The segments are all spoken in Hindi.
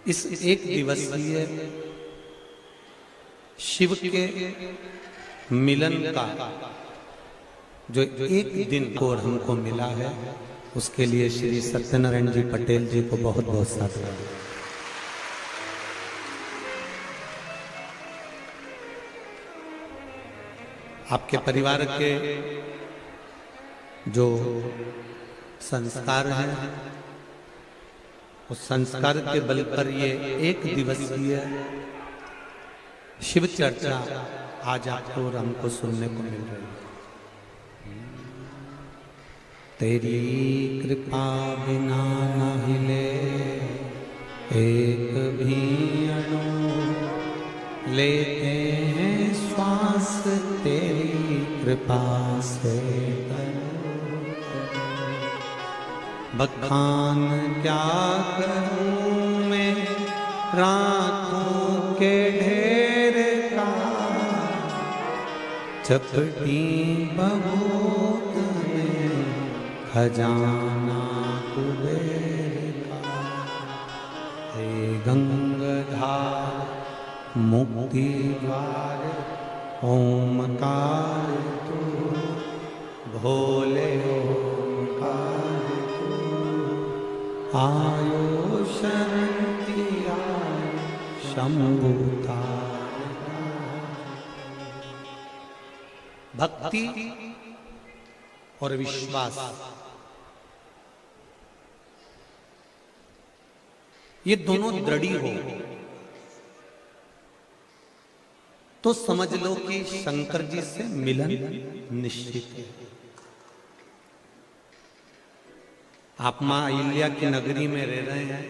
इस एक दिवसीय शिव के मिलन का जो एक दिन को हमको मिला है, उसके लिए श्री सत्यनारायण जी पटेल जी को बहुत बहुत साधुवाद। आपके परिवार के जो संस्कार हैं, उस संस्कार के बल पर ये एक दिवसीय शिव चर्चा आज आपको और हमको सुनने को मिल रही है। तेरी कृपा बिना न हिले एक भी अणु, लेते हैं श्वास तेरी कृपा से। बखान क्या करूं मैं रातों के ढेर का, चपटी बबूत में खजाना कुबेर का। हे गंगाधार मुक्ति द्वार ओमकार तू, भोले ओमकार तू, आयो शरण शंभुता। भक्ति और विश्वास, ये दोनों दृढ़ी हो तो समझ लो कि शंकर जी से मिलन निश्चित है। आप मां अहिल्या की नगरी में रह रहे हैं,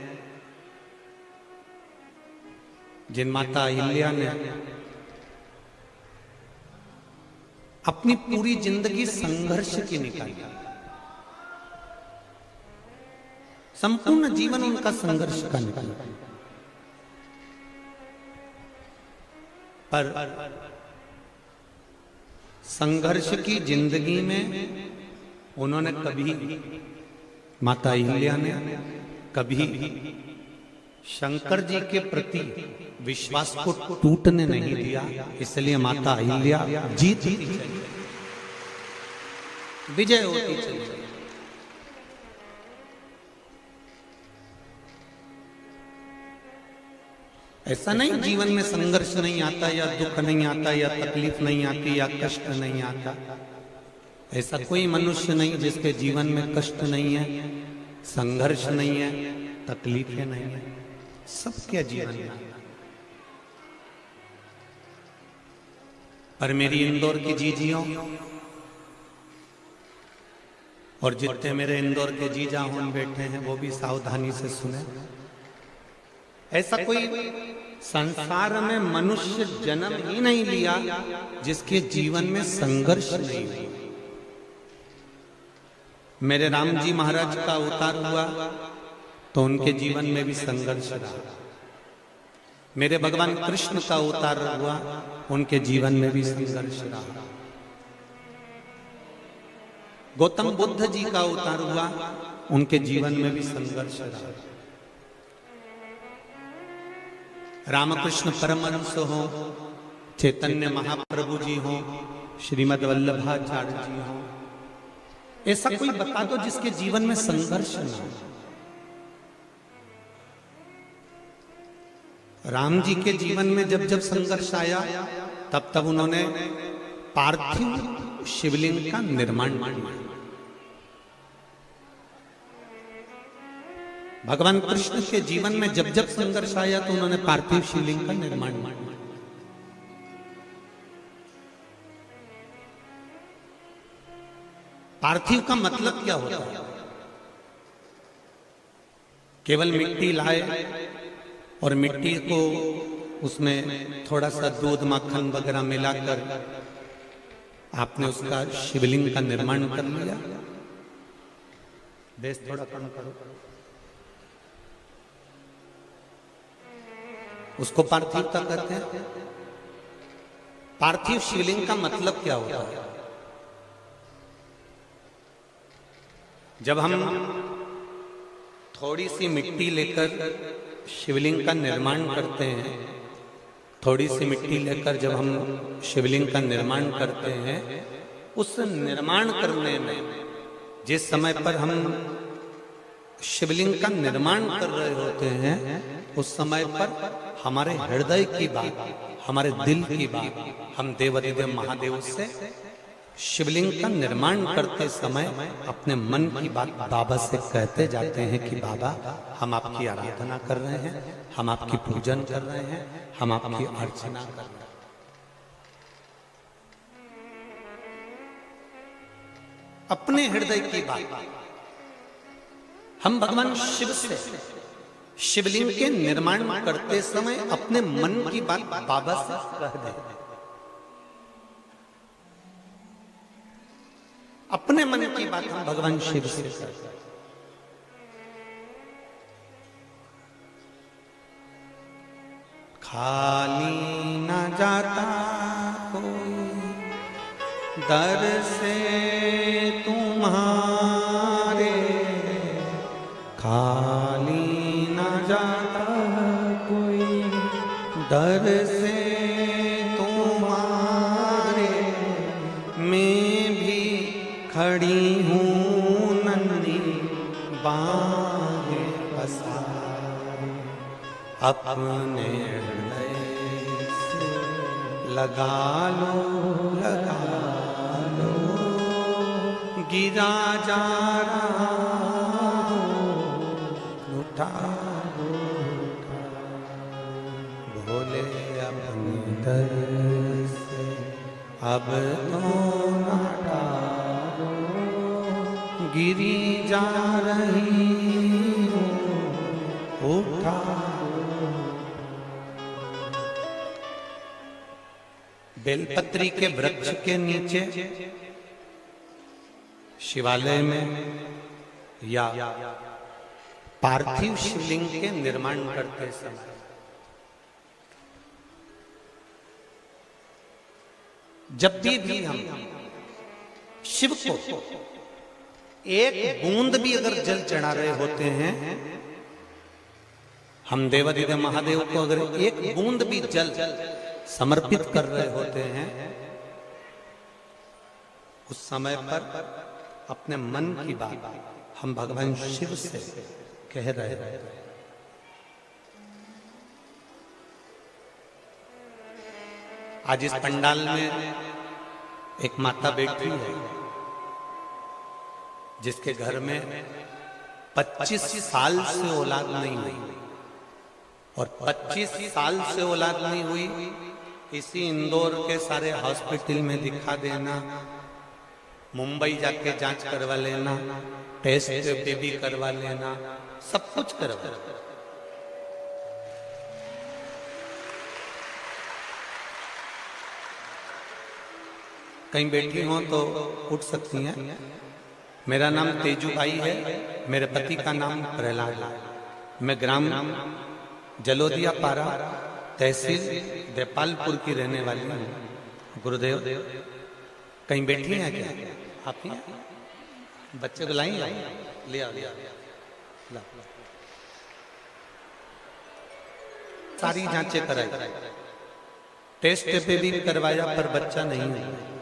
जिन माता अहिल्या ने अपनी पूरी जिंदगी संघर्ष की निकाली, संपूर्ण जीवन उनका संघर्ष का निकाला, पर संघर्ष की जिंदगी में उन्होंने कभी, माता अहिल्या ने कभी शंकर जी के प्रति विश्वास को टूटने नहीं दिया। इसलिए माता अहिल्या जीतती चली, विजय होती चली। ऐसा नहीं जीवन में संघर्ष नहीं आता, या दुख नहीं आता, या तकलीफ नहीं आती, या कष्ट नहीं आता। ऐसा कोई मनुष्य नहीं जिसके जीवन में कष्ट नहीं है, संघर्ष नहीं है, तकलीफें नहीं है। सबके जीवन में। पर मेरी इंदौर की जीजियों और जितने मेरे इंदौर के जीजा होन बैठे हैं, वो भी सावधानी से सुने। ऐसा कोई संसार में मनुष्य जन्म ही नहीं लिया जिसके जीवन में संघर्ष नहीं हुआ। मेरे राम जी महाराज का अवतार हुआ तो उनके जीवन में भी संघर्ष रहा। मेरे भगवान कृष्ण का अवतार हुआ, उनके जीवन में भी संघर्ष रहा। गौतम बुद्ध जी का अवतार हुआ, उनके जीवन में भी संघर्ष रहा। रामकृष्ण परमहंस हो, चैतन्य महाप्रभु जी हो, श्रीमद वल्लभाचार्य जी हो, ऐसा कोई बता दो जिसके जीवन में संघर्ष न हो। राम जी के जीवन में जब जब संघर्ष आया, तब तब उन्होंने पार्थिव शिवलिंग का निर्माण किया। भगवान कृष्ण के जीवन में जब जब संघर्ष आया तो उन्होंने पार्थिव शिवलिंग का निर्माण किया। पार्थिव का मतलब क्या होता है? केवल मिट्टी लाए और मिट्टी को उसमें थोड़ा सा दूध मक्खन वगैरह मिलाकर आपने उसका शिवलिंग का निर्माण कर लिया। बेस थोड़ा कम करो। उसको पार्थिवता कहते हैं। पार्थिव शिवलिंग का मतलब क्या होता है? जब हम थोड़ी सी मिट्टी लेकर शिवलिंग का निर्माण करते हैं, थोड़ी सी मिट्टी लेकर जब हम शिवलिंग का निर्माण करते हैं, उस निर्माण करने में जिस समय पर हम शिवलिंग का निर्माण कर रहे होते हैं, उस समय पर हमारे हृदय की बात, हमारे दिल की बात, हम देवाधिदेव महादेव से शिवलिंग का निर्माण करते समय अपने मन की बात बाबा से कहते जाते हैं कि बाबा, हम आपकी आराधना कर रहे हैं, हम आपकी पूजन कर रहे हैं, हम आपकी अर्चना कर रहे हैं। अपने हृदय की बात हम भगवान शिव से शिवलिंग के निर्माण करते समय अपने मन की बात बाबा से कह दें। अपने मन की बात हम भगवान शिव से कहते हैं। खाली न जाता कोई दर से तुम्हारे, खाली न जाता कोई दर से तुम्हारे, मैं भी खड़ी हूँ नन्ही बाहें पसारे, अपने हृदय से लगा लो, लगा लो, गिरा जा रहा उठा लो, भोले अपनी दर से अब तो न टालो, गिरी जा रही हूँ उठा। बेलपत्री के वृक्ष के नीचे शिवालय में या पार्थिव शिवलिंग के निर्माण करते समय जब भी हम शिव को एक बूंद भी अगर जल चढ़ा रहे होते हैं, हम देवाधिदेव महादेव को अगर एक बूंद भी जल समर्पित कर रहे होते हैं, उस समय पर अपने मन की बात हम भगवान शिव से कह रहे हैं। आज इस पंडाल में एक माता बैठी है जिसके घर में 25 साल से औलाद नहीं हुई, और 25 साल से औलाद नहीं हुई, इसी इंदौर के सारे हॉस्पिटल में दिखा देना, मुंबई जाके जांच करवा लेना, टेस्ट बेबी करवा लेना, सब कुछ करवा। कहीं बैठी हो तो उठ सकती हैं। मेरा नाम तेजू भाई है, मेरे पति का नाम प्रहलाद है। मैं ग्राम जलोदिया पारा तहसील देपालपुर की रहने वाली हूँ। गुरुदेव कहीं बैठी हैं क्या? आप ही बच्चे को लाई ले आ, ला। सारी जांचें कराई, टेस्ट पे भी करवाया, पर बच्चा नहीं है।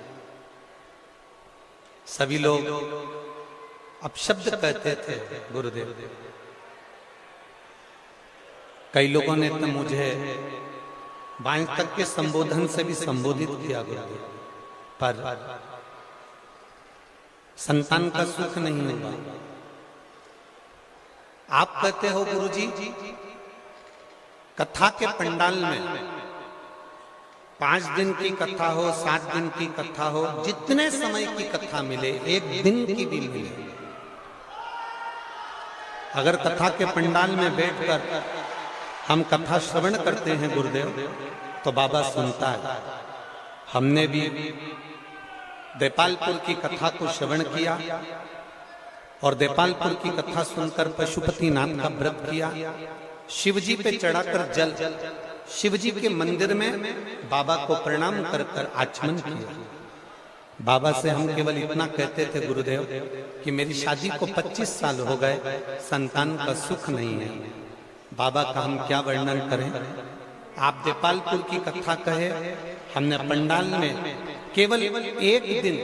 सभी लोग अपशब्द कहते थे गुरुदेव। कई लोगों ने तो मुझे बाएं तक के संबोधन से भी संबोधित किया गुरुदेव, पर संतान का सुख नहीं होगा। आप कहते हो गुरुजी, कथा के पंडाल में 5 दिन की कथा हो, 7 दिन की कथा हो, जितने समय की कथा मिले, 1 दिन की भी मिले, अगर कथा के पंडाल में बैठकर हम कथा श्रवण करते हैं गुरुदेव, तो बाबा सुनता है। हमने भी देपालपुर की कथा को श्रवण किया और देपालपुर की कथा सुनकर पशुपतिनाथ का व्रत किया। शिवजी पे चढ़ाकर जल शिवजी के मंदिर में बाबा को प्रणाम कर कर आचमन किया। बाबा से हम केवल इतना कहते थे गुरुदेव कि मेरी शादी को 25 साल हो गए, संतान का सुख नहीं है। बाबा का हम क्या वर्णन करें। आप देपालपुर की कथा कहे, हमने पंडाल में केवल एक दिन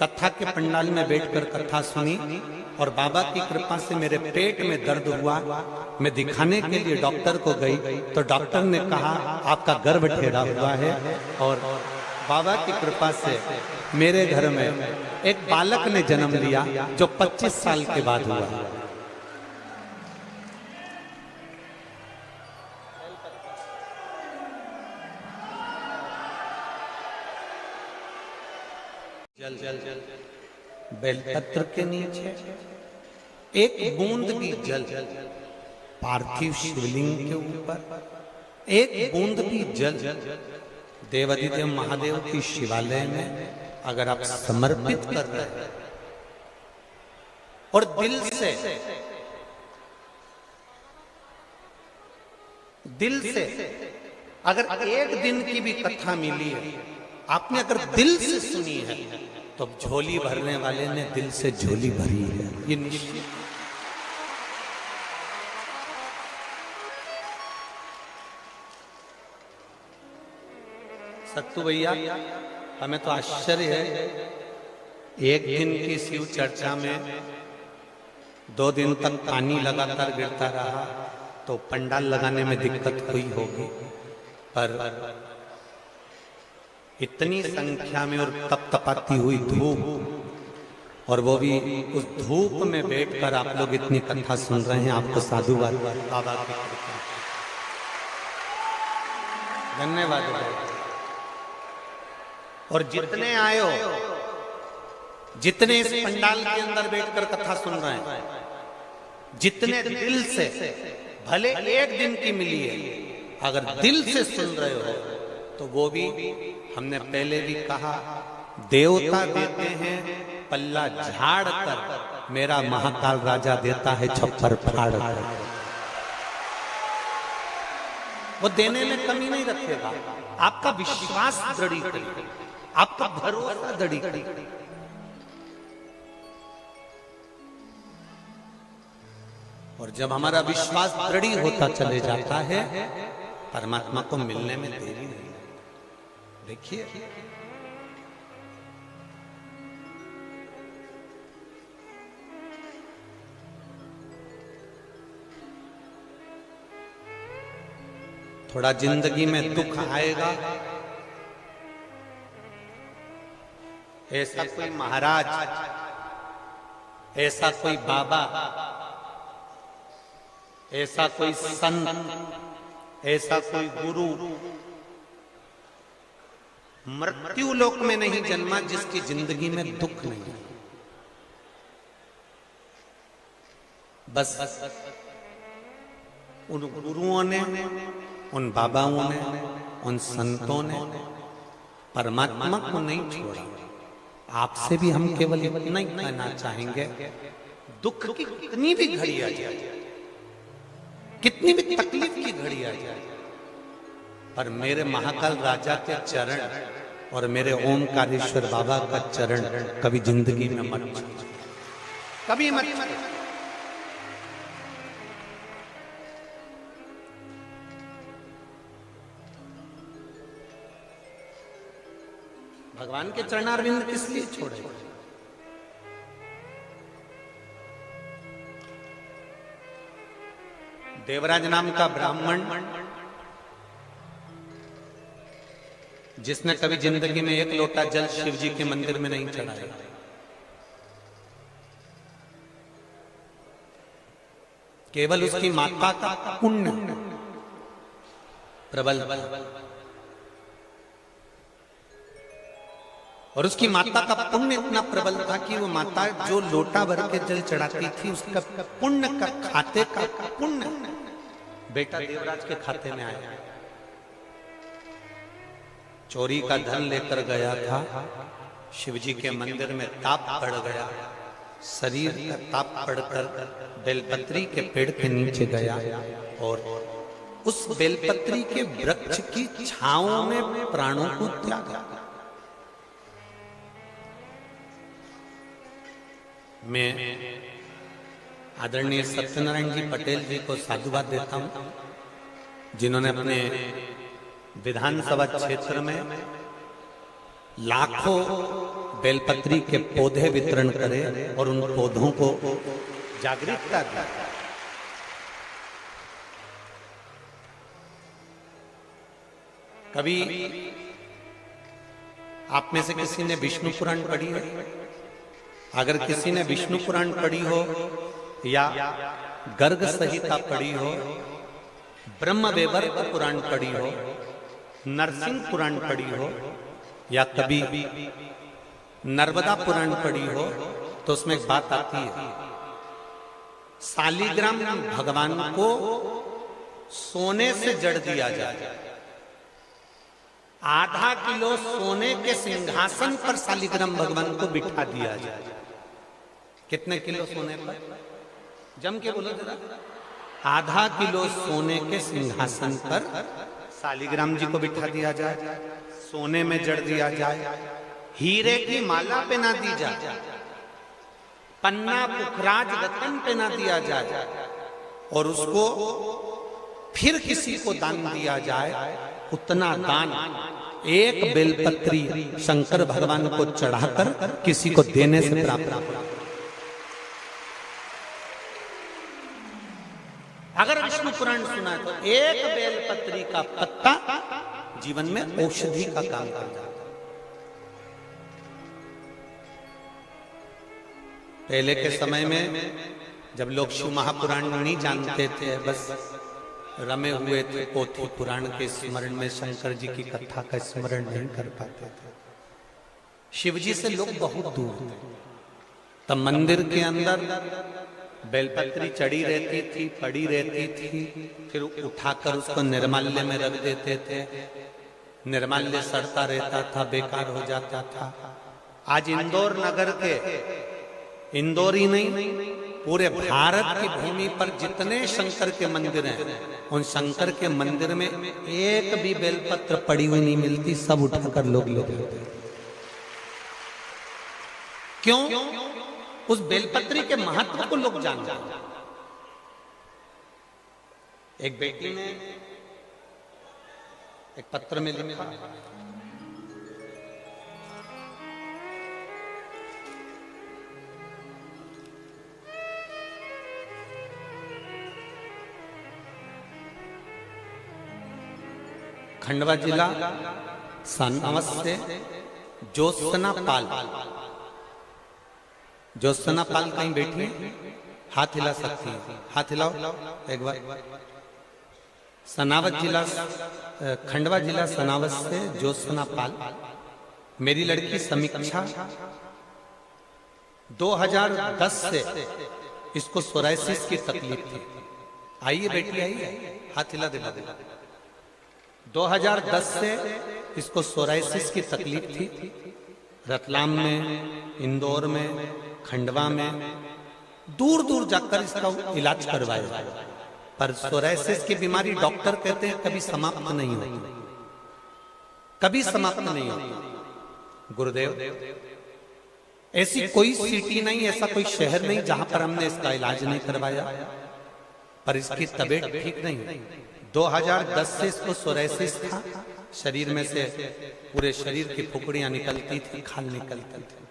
कथा के पंडाल में बैठकर कथा सुनी और बाबा की कृपा से मेरे पेट में दर्द हुआ। मैं दिखाने के लिए डॉक्टर को गई तो डॉक्टर ने कहा आपका गर्भ टेढ़ा हुआ है। और बाबा की कृपा से मेरे घर में एक बालक ने जन्म लिया जो 25 साल के बाद हुआ। जल जल जल बेलपत्र के नीचे एक बूंद भी जल, पार्थिव शिवलिंग के ऊपर एक बूंद भी जल देवाधिदेव महादेव की शिवालय में अगर आप समर्पित कर रहे हैं और दिल से अगर एक दिन की भी कथा मिली है, आपने अगर दिल से सुनी है, तो झोली भरने वाले ने दिल से झोली भरी है। ये निश्चित। सत्तू भैया, हमें तो आश्चर्य है, एक दिन की शिव चर्चा में 2 दिन तक पानी लगातार गिरता रहा तो पंडाल लगाने में दिक्कत हुई होगी, पर इतनी संख्या में और तपतपाती हुई धूप, और वो भी उस धूप में बैठकर आप लोग इतनी कथा सुन रहे हैं, आपको साधुवाद बाबा की कृपा, धन्यवाद। और जितने आयो, जितने इस पंडाल के अंदर बैठकर कथा सुन रहे हैं, जितने दिल से, भले एक दिन की मिली है, अगर दिल से सुन रहे हो तो वो भी, हमने पहले भी कहा, देवता देते हैं पल्ला झाड़ कर, मेरा महाकाल राजा देता है छप्पर फाड़ कर। वो देने में कमी नहीं रखेगा, आपका विश्वास दृढ़ करेगा, आपका भरोसा दृढ़ करेगा। और जब हमारा विश्वास दृढ़ होता चले जाता है, परमात्मा को मिलने में देरी नहीं। देखिए, थोड़ा जिंदगी में दुख आएगा, ऐसा कोई महाराज, ऐसा कोई बाबा, ऐसा कोई संत, ऐसा कोई गुरु मृत्यु लोक में नहीं जन्मा जिसकी जिंदगी में दुख नहीं। बस उन गुरुओं ने, उन बाबाओं ने, उन संतों ने परमात्मा को नहीं छोड़ा। आपसे भी हम केवल इतना ही कहना चाहेंगे, दुख की कितनी भी घड़ी आ जाए, कितनी भी तकलीफ की घड़ी आ जाए, पर मेरे महाकाल राजा के चरण और मेरे ओमकारेश्वर बाबा का चरण कभी जिंदगी में मत छोड़ो, कभी मत छोड़ो। भगवान के चरणारविंद किस लिए छोड़े? देवराज नाम का ब्राह्मण, जिसने कभी जिंदगी में एक लोटा जल शिव जी के मंदिर में नहीं चढ़ाया, केवल उसकी माता का पुण्य प्रबल, और उसकी माता का पुण्य इतना प्रबल था कि वो माता जो लोटा भर के जल चढ़ाती थी, उसका पुण्य का खाते का पुण्य बेटा देवराज के खाते में आया। चोरी का धन लेकर गया था, शिवजी के मंदिर में ताप पड़ गया, शरीर का ताप पड़कर बेलपत्री के पेड़ के नीचे गया और उस बेलपत्री के वृक्ष की छांव में प्राणों को त्यागा। मैं आदरणीय सत्यनारायण जी पटेल जी को साधुवाद देता हूं, जिन्होंने अपने विधानसभा क्षेत्र में लाखों बेलपत्री के पौधे वितरण करे और उन पौधों को जागरूकता दी। कभी आप में से किसी ने विष्णु पुराण पढ़ी है? अगर किसी ने विष्णु पुराण पढ़ी हो या गर्ग संहिता पढ़ी हो, ब्रह्म वैवर्त पुराण पढ़ी हो, नरसिंह पुराण पढ़ी हो या कभी नर्मदा पुराण पढ़ी हो, तो उसमें एक बात आती है, शालिग्राम भगवान को सोने से जड़ दिया जाए, आधा किलो सोने के सिंहासन पर शालिग्राम भगवान को बिठा दिया जाए। कितने किलो सोने पर? जम के बोलो जरा। आधा किलो सोने के सिंहासन पर शालिग्राम जी को बिठा दिया जाए, सोने में जड़ दिया जाए, हीरे की माला पहना दी जाए, पन्ना पुखराज रतन पहना दिया जाए और उसको फिर किसी को दान दिया जाए। उतना दान एक बेलपत्री शंकर भगवान को चढ़ाकर किसी को देने से प्राप्त होता। अगर विष्णु पुराण सुना तो एक बेलपत्री का पत्ता जीवन में औषधि का काम कर जाता। पहले के समय में जब लोग शिव महापुराण नहीं जानते थे, बस रमे हुए थे पोथी पुराण के स्मरण में, शंकर जी की कथा का स्मरण नहीं कर पाते थे, शिव जी से लोग बहुत दूर थे। तब मंदिर के अंदर बेलपत्री चढ़ी रहती थी, पड़ी रहती थी, फिर उठाकर उसको निर्माल्य में रख देते थे, निर्माल्य सड़ता रहता था, बेकार हो जाता था। आज इंदौर नगर के, इंदौर ही नहीं पूरे भारत की भूमि पर जितने शंकर के मंदिर हैं, उन शंकर के मंदिर में एक भी बेलपत्र पड़ी हुई नहीं मिलती, सब उठाकर लोग ले लेते। क्यों? उस बेलपत्री के महत्व को लोग जानते हैं। एक बेटी ने एक पत्र में लिखा, खंडवा जिला सनावस से ज्योत्सना पाल। ज्योत्सना पाल कहीं बैठी है? हाथ हिला सकती है, हाथ हिलाओ एक बार। सनावत जिला, खंडवा जिला सनावस से ज्योत्सना पाल। मेरी लड़की समीक्षा 2010 से इसको सोराइसिस की तकलीफ थी। आइए बेटी आइए, हाथ हिला दिला दिला। 2010 से इसको सोराइसिस की तकलीफ थी। रतलाम में, इंदौर में, खंडवा में दूर दूर जाकर इसका इलाज करवाया, पर सोराइसिस की बीमारी डॉक्टर कहते हैं कभी समाप्त नहीं होती, कभी समाप्त नहीं होती। गुरुदेव, ऐसी कोई सिटी नहीं, ऐसा कोई शहर नहीं जहां पर हमने इसका इलाज नहीं करवाया, पर इसकी तबीयत ठीक नहीं। 2010 से इसको सोराइसिस था, शरीर में से पूरे शरीर की फुकड़ियां निकलती थी, खाल निकलती थी।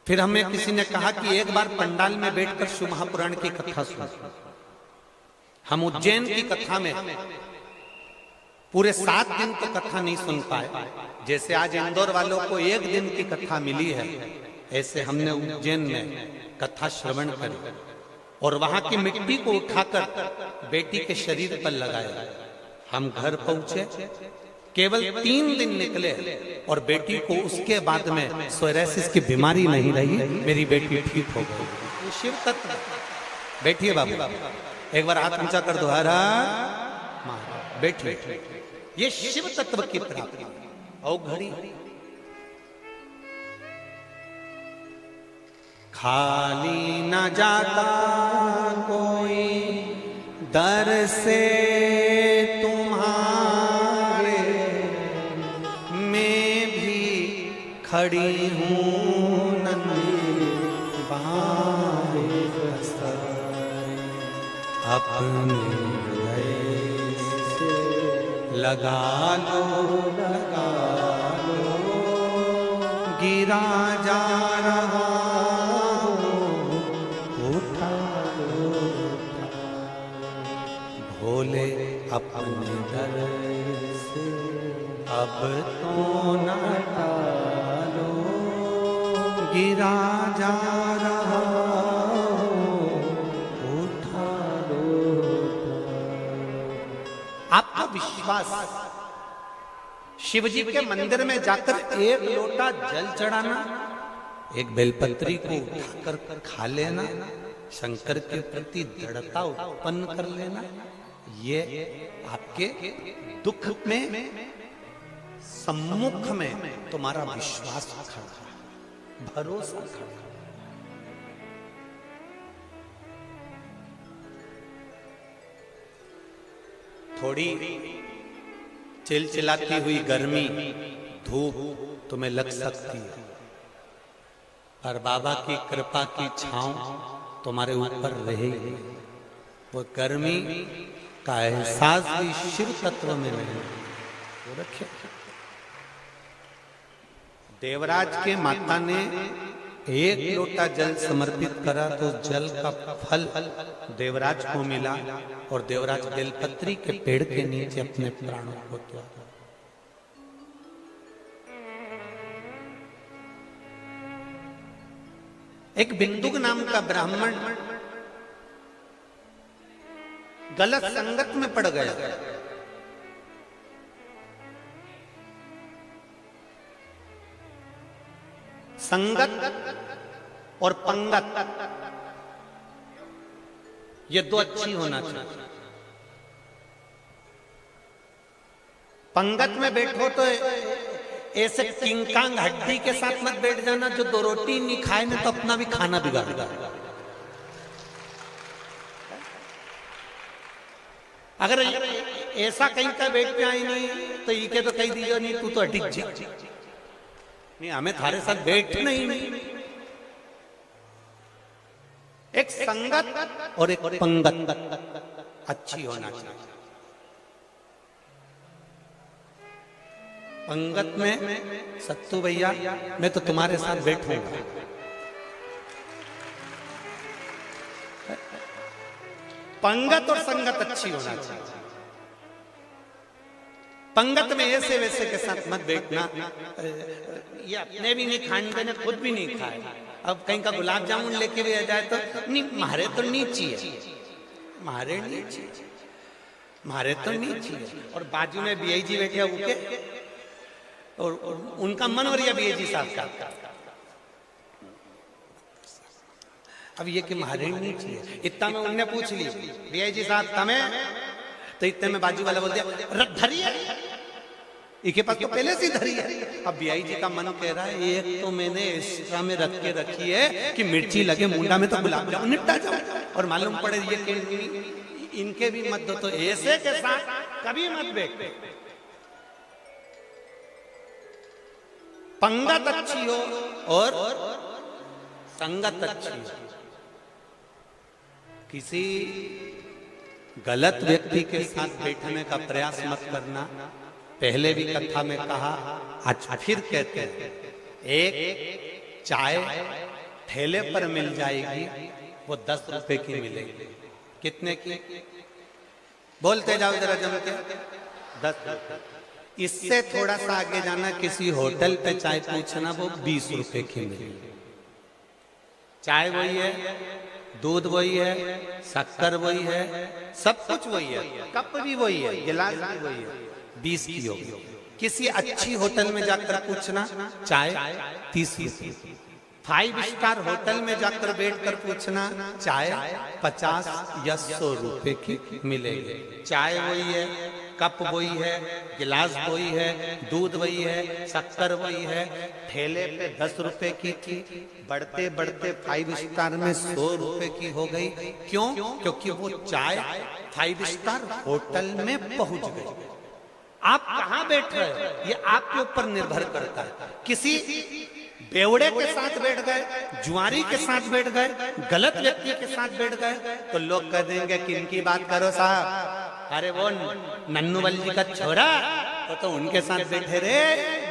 फिर हमें किसी ने कहा कि एक बार पंडाल में बैठकर शिव महापुराण की कथा सुन। हम उज्जैन की कथा में पूरे 7 दिन तो कथा नहीं सुन पाए। जैसे आज इंदौर वालों को 1 दिन की कथा मिली है, ऐसे हमने उज्जैन में कथा श्रवण करी और वहां की मिट्टी को उठाकर बेटी के शरीर पर लगाया। हम घर पहुंचे, केवल 3 दिन निकले और बेटी को उसके बाद में सोराइसिस की बीमारी नहीं रही, मेरी बेटी ठीक हो गई। शिव तत्व। बैठिए बाबू, एक बार हाथ ऊंचा कर दो। हर बैठिए। ये शिव तत्व की प्राप्ति। औ घड़ी खाली न जाता कोई दर से तुम्हारे, मैं भी खड़ी हूँ नन्ही बाहें अपने हृदय से लगा लो, लगा लो, गिरा जा रहा हो, उठा लो, भोले अपने दर से अब तो न टालो, गिरा जा रहा हो, उठा लो। आपका विश्वास, शिव जी के मंदिर में जाकर एक लोटा जल चढ़ाना, एक बेलपत्री को उठाकर खा लेना, शंकर के प्रति दृढ़ता उत्पन्न कर लेना, ये आपके दुख में सम्मुख में तुम्हारा विश्वास खड़ा, भरोसा खड़ा। थोड़ी चिलचिलाती हुई गर्मी, धूप तुम्हें लग सकती है, पर बाबा की कृपा की छांव तुम्हारे ऊपर रहेगी। वो गर्मी का एहसास भी शिव तत्व में नहीं। वो रखे देवराज के माता ने एक लोटा जल समर्पित करा तो जल का फल देवराज को मिला और देवराज बेलपत्री के पेड़ के नीचे अपने प्राणों को त्यागा। एक बिंदुक नाम का ब्राह्मण गलत संगत में पड़ गया। संगत और पंगत, ये दो अच्छी होना चाहिए। पंगत में बैठो तो ऐसे किंकांग हड्डी के साथ मत बैठ जाना जो दो रोटी नहीं खाए ना तो अपना भी खाना बिगाड़। अगर ऐसा कहीं का बैठ जाए नहीं तो ये के तो कही दीजिए नहीं तू तो अटिक जी नहीं, हमें थारे साथ बैठना ही नहीं। एक संगत और एक पंगत अच्छी होना चाहिए। पंगत में सत्तू भैया मैं तो तुम्हारे साथ बैठूंगा, पंगत और संगत अच्छी होना चाहिए। पंगत में ऐसे वैसे के साथ मत बैठना, ये अपने भी नहीं खाने देने, खुद भी नहीं खाए। अब कहीं का गुलाब जामुन लेके भी आ जाए तो नहीं, मारे तो नीची है, मारे नीची, मारे तो नीची है। और बाजू में बीआई जी बैठे उनके और उनका मन हो रहा बीआई जी साहब का। अब ये कि मारे नीची है, इतना में उनने पूछ ली बीआई जी साहब तमें, तो इतने में बाजू वाला बोल दिया धरी है, इनके पास तो पहले से धरी है। अब बीआई जी का मन कह रहा है एक तो मैंने एक्स्ट्रा में रख के रखी है कि मिर्ची लगे मुंडा में तो गुलाब जामुन निपटा जाऊं, और मालूम पड़े ये कि इनके भी मत दो, तो ऐसे के साथ कभी मत बैठ। पंगत अच्छी हो और संगत अच्छी हो। किसी गलत व्यक्ति के साथ बैठने का प्रयास मत करना। पहले भी कथा में कहा, आज फिर कहते हैं, एक चाय ठेले पर मिल जाएगी, वो 10 रुपए की मिलेगी। कितने की? बोलते जाओ जरा जम के। 10 रुपए। इससे थोड़ा सा आगे जाना, किसी होटल पे चाय पूछना, वो 20 रुपए की मिलेगी। चाय वही है, दूध वही है, शक्कर वही है, सब कुछ वही है, कप भी वही है, गिलास भी वही है, 20 की होगी। किसी अच्छी होटल में जाकर पूछना, चाय 30 रुपए। 5 स्टार होटल में जाकर बैठकर पूछना, चाय 50 या 100 रुपए की मिलेगी। चाय वही है, कप वही है, गिलास वही है, दूध वही है, शक्कर वही है। ठेले पे 10 रुपए की थी, बढ़ते बढ़ते 5 स्टार में 100 रुपए की हो गई। क्यों? क्योंकि वो चाय 5 स्टार होटल में पहुंच गई। आप कहां बैठ रहे हो ये आपके ऊपर निर्भर करता है। किसी बेवड़े के साथ बैठ गए, जुआरी के साथ बैठ गए, गलत व्यक्ति के साथ बैठ गए, तो लोग कह देंगे कि इनकी बात करो साहब, अरे वो नन्नूवल जी का छोरा तो उनके साथ बैठे रे,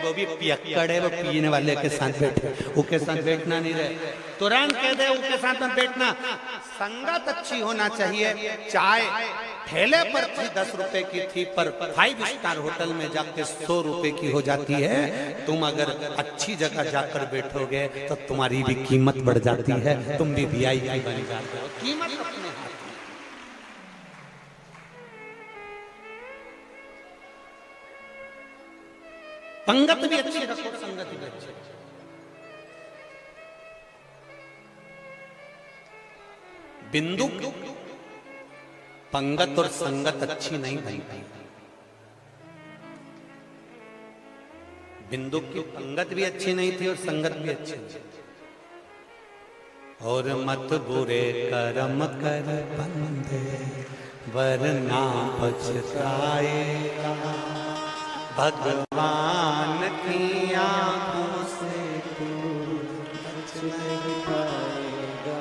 वो भी पियक्कड़ है, वो पीने वाले के साथ बैठे, उसके साथ बैठना नहीं रहे, तुरंत कह दे उसके साथ में बैठना। संगत अच्छी होना चाहिए। चाय ठेले पर थी 10 रुपए की थी, पर 5 स्टार होटल में जाके 100 रुपए की हो जाती है। तुम अगर अच्छी जगह जाकर बैठोगे तो तुम्हारी भी कीमत बढ़ जाती है, तुम भी वीआईपी बन जाते हो। कीमत अपने हाथ में। पंगत भी अच्छी रखो, संगत भी अच्छी। बिंदु पंगत और संगत अच्छी नहीं बनती। बिंदु की पंगत भी अच्छी नहीं थी और संगत भी अच्छी नहीं। और मत बुरे कर्म कर बंदे वरना पछताएगा, भगवान की आंखों से तू बच नहीं पाएगा,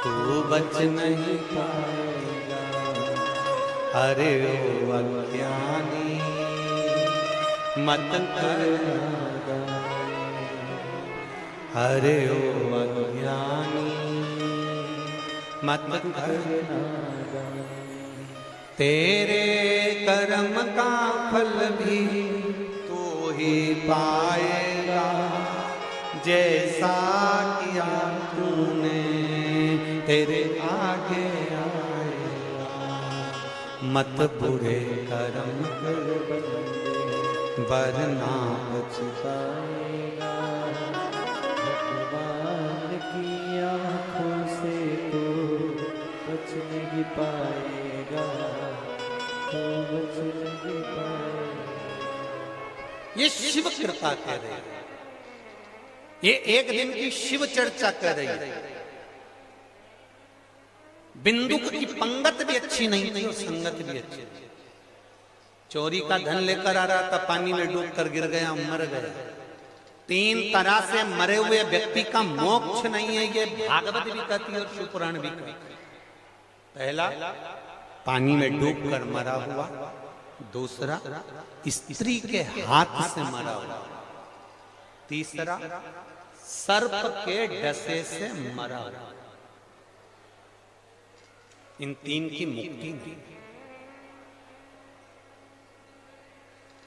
तू बच नहीं पाएगा। अरे ओ अज्ञानी मत करना, अरे ओ अज्ञानी मत करना, तेरे कर्म का फल भी तू ही पाएगा, जैसा किया तूने तेरे आगे आएगा। मत बुरे कर्म कर बंदे वरना पछताएगा, भगवान की आंखों से तो बच नहीं पाएगा, तो बच नहीं पाएगा। ये शिव कृपा कह रहे हैं, ये एक दिन की शिव चर्चा कर रही है। बिंदु की पंगत भी अच्छी नहीं थी और संगत भी अच्छी थी। चोरी का धन लेकर आ रहा था, पानी में डूब कर गिर गया, मर गया। 3 तरह से मरे हुए व्यक्ति का मोक्ष नहीं है, ये भागवत भी कहती है और शिवपुराण भी कहती है। पहला पानी में डूब कर मरा हुआ, दूसरा स्त्री के हाथ से मरा हुआ, तीसरा सर्प के डसे से मरा हुआ। इन 3 की मुक्ति नहीं।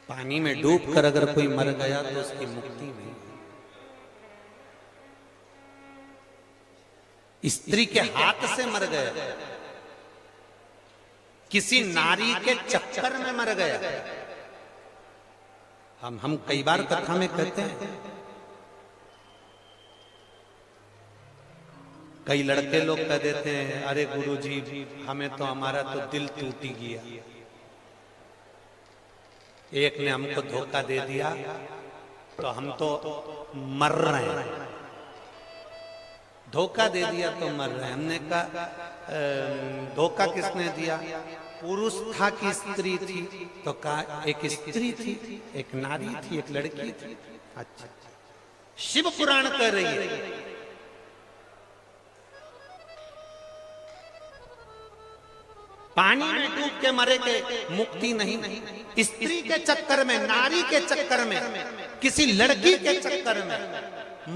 पानी में डूब कर अगर कोई मर गया तो उसकी मुक्ति नहीं। स्त्री के हाथ से मर गया, किसी नारी के चक्कर में मर गया। हम कई बार कथा में कहते हैं, कई लड़के लोग कह देते हैं, अरे गुरुजी हमें तो हमारा तो दिल टूट गया, एक ने हमको धोखा दे दिया तो हम तो मर रहे हैं, धोखा दे दिया तो मर रहे हैं। हमने कहा धोखा किसने दिया? पुरुष था कि स्त्री थी? तो कहा एक स्त्री थी, एक नारी थी, एक लड़की थी। अच्छा, शिव पुराण कह रही है पानी में डूब के मरे के मुक्ति नहीं, स्त्री के चक्कर में, नारी के चक्कर में, किसी लड़की के चक्कर में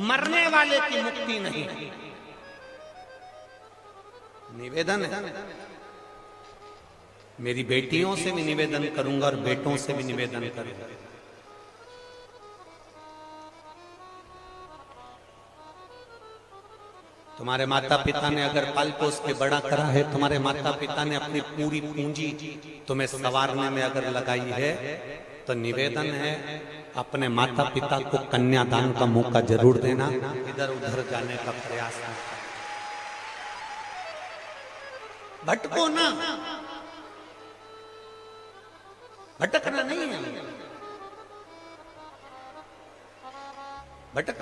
मरने वाले की मुक्ति नहीं। निवेदन है, मेरी बेटियों से भी निवेदन करूंगा और बेटों से भी निवेदन करूंगा, तुम्हारे माता पिता ने अगर पाल पोस के बड़ा करा है, तुम्हारे माता पिता ने अपनी पूरी पूंजी तुम्हें संवारने में अगर लगाई है, तो निवेदन है अपने माता पिता को कन्यादान का मौका जरूर देना, इधर उधर जाने का प्रयास न भटको ना, भटकना नहीं है, भटक